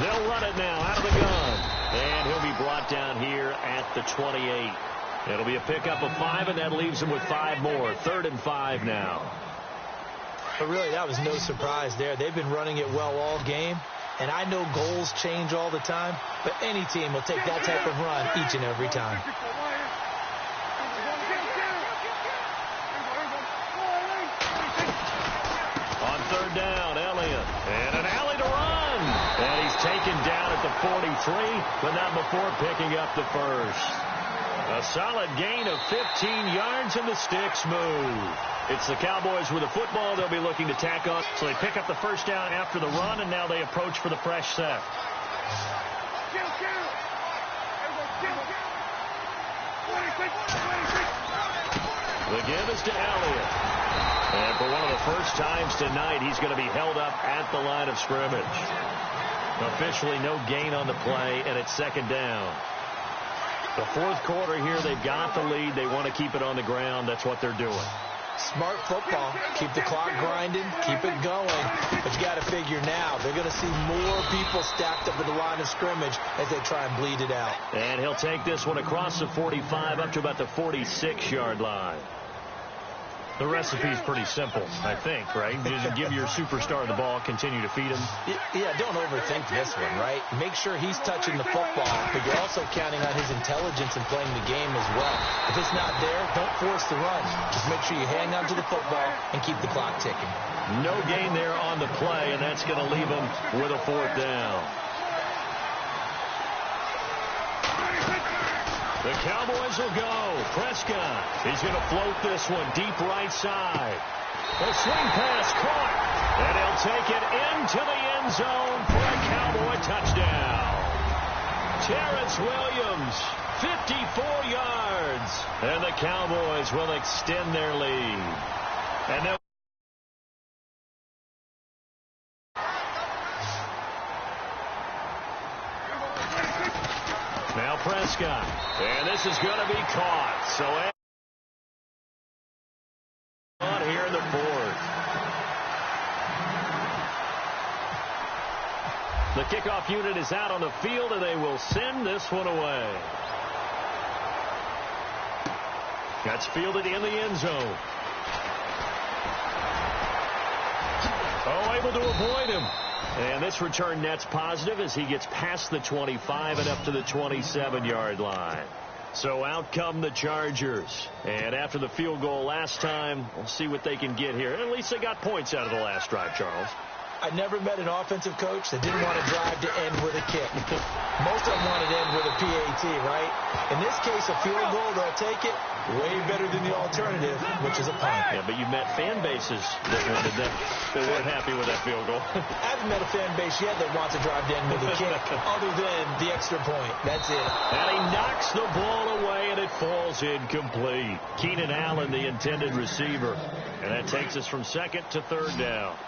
They'll run it now out of the gun. And he'll be brought down here at the 28. It'll be a pickup of 5, and that leaves him with 5 more. 3rd and 5 now. But really, that was no surprise there. They've been running it well all game. And I know goals change all the time, but any team will take that type of run each and every time. On 3rd down, Elliott. And an alley to run. And he's taken down at the 43, but not before picking up the first. A solid gain of 15 yards, and the sticks move. It's the Cowboys with the football. They'll be looking to tack on. So they pick up the first down after the run, and now they approach for the fresh set. The give is to Elliott. And for one of the first times tonight, he's going to be held up at the line of scrimmage. Officially no gain on the play, and it's 2nd down. The 4th quarter here, they've got the lead. They want to keep it on the ground. That's what they're doing. Smart football. Keep the clock grinding. Keep it going. But you got to figure now, they're going to see more people stacked up at the line of scrimmage as they try and bleed it out. And he'll take this one across the 45 up to about the 46-yard line. The recipe's pretty simple, I think, right? Just give your superstar the ball, continue to feed him. Yeah, don't overthink this one, right? Make sure he's touching the football, but you're also counting on his intelligence in playing the game as well. If it's not there, don't force the run. Just make sure you hang on to the football and keep the clock ticking. No gain there on the play, and that's going to leave him with a 4th down. The Cowboys will go. Prescott, he's going to float this one deep right side. A swing pass caught, and he'll take it into the end zone for a Cowboy touchdown. Terrence Williams, 54 yards, and the Cowboys will extend their lead. And they'll now Prescott, and this is going to be caught. So on here in the 4th. The kickoff unit is out on the field, and they will send this one away. That's fielded in the end zone. Oh, able to avoid him. And this return net's positive as he gets past the 25 and up to the 27-yard line. So out come the Chargers. And after the field goal last time, we'll see what they can get here. At least they got points out of the last drive, Charles. I never met an offensive coach that didn't want to drive to end with a kick. Most of them wanted to end with a PAT, right? In this case, a field goal, they'll take it. Way better than the alternative, which is a punt. Yeah, but you've met fan bases that wanted that. They weren't happy with that field goal. I haven't met a fan base yet that wants to drive to end with a kick other than the extra point. That's it. And he knocks the ball away, and it falls incomplete. Keenan Allen, the intended receiver. And that takes us from 2nd to 3rd down.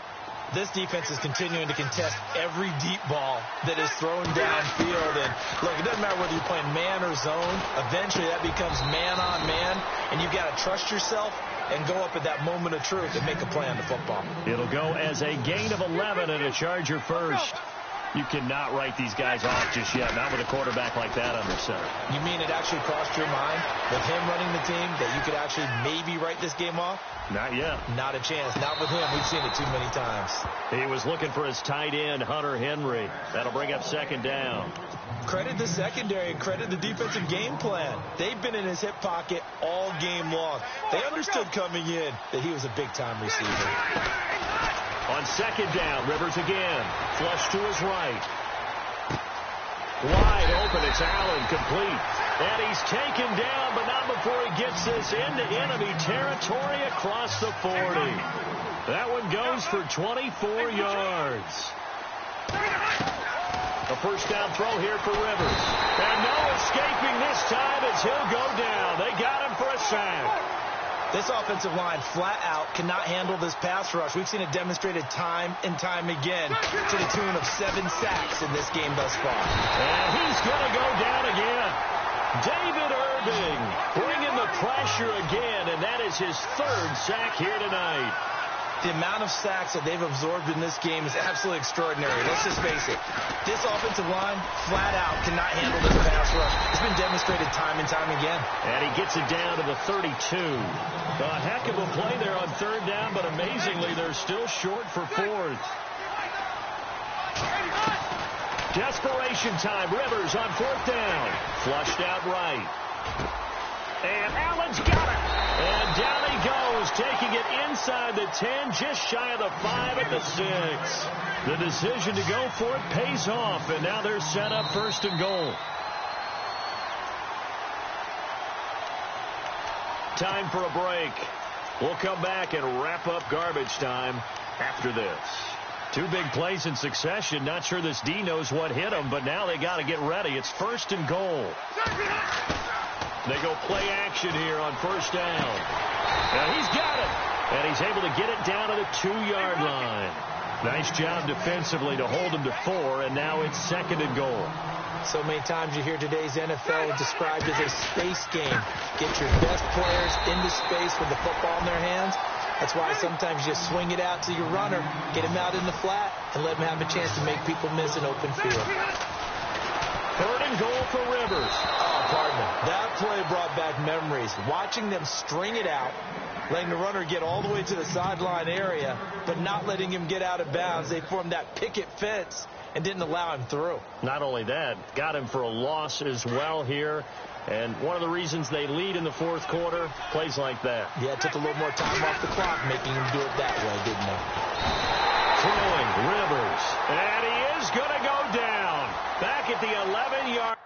This defense is continuing to contest every deep ball that is thrown downfield. And, look, it doesn't matter whether you're playing man or zone. Eventually, that becomes man-on-man, and you've got to trust yourself and go up at that moment of truth and make a play on the football. It'll go as a gain of 11 and a Charger first. You cannot write these guys off just yet, not with a quarterback like that under center. You mean it actually crossed your mind with him running the team that you could actually maybe write this game off? Not yet. Not a chance. Not with him. We've seen it too many times. He was looking for his tight end, Hunter Henry. That'll bring up 2nd down. Credit the secondary and credit the defensive game plan. They've been in his hip pocket all game long. They understood coming in that he was a big-time receiver. On 2nd down, Rivers again. Flush to his right. Wide open. It's Allen, complete. And he's taken down, but not before he gets this into enemy territory across the 40. That one goes for 24 yards. A first down throw here for Rivers. And no escaping this time as he'll go down. They got him for a sack. This offensive line flat out cannot handle this pass rush. We've seen it demonstrated time and time again to the tune of 7 sacks in this game thus far. And he's going to go down again. David Irving bringing the pressure again, and that is his 3rd sack here tonight. The amount of sacks that they've absorbed in this game is absolutely extraordinary. Let's just face it. This offensive line, flat out, cannot handle this pass rush. It's been demonstrated time and time again. And he gets it down to the 32. A heck of a play there on 3rd down, but amazingly, they're still short for 4th. Desperation time. Rivers on 4th down. Flushed out right. And Allen's got it. And down he goes, taking it inside the 10, just shy of the 5 at the 6. The decision to go for it pays off, and now they're set up 1st and goal. Time for a break. We'll come back and wrap up garbage time after this. 2 big plays in succession. Not sure this D knows what hit them, but now they got to get ready. It's 1st and goal. They go play action here on 1st down. And he's got it. And he's able to get it down to the 2-yard line. Nice job defensively to hold him to 4, and now it's 2nd and goal. So many times you hear today's NFL described as a space game. Get your best players into space with the football in their hands. That's why sometimes you swing it out to your runner, get him out in the flat, and let him have a chance to make people miss an open field. 3rd and goal for Rivers. Oh, pardon me. That play brought back memories. Watching them string it out, letting the runner get all the way to the sideline area, but not letting him get out of bounds. They formed that picket fence and didn't allow him through. Not only that, got him for a loss as well here. And one of the reasons they lead in the 4th quarter, plays like that. Yeah, it took a little more time off the clock, making him do it that way, didn't it? Throwing Rivers. And he is going to go down. Back at the 11-yard.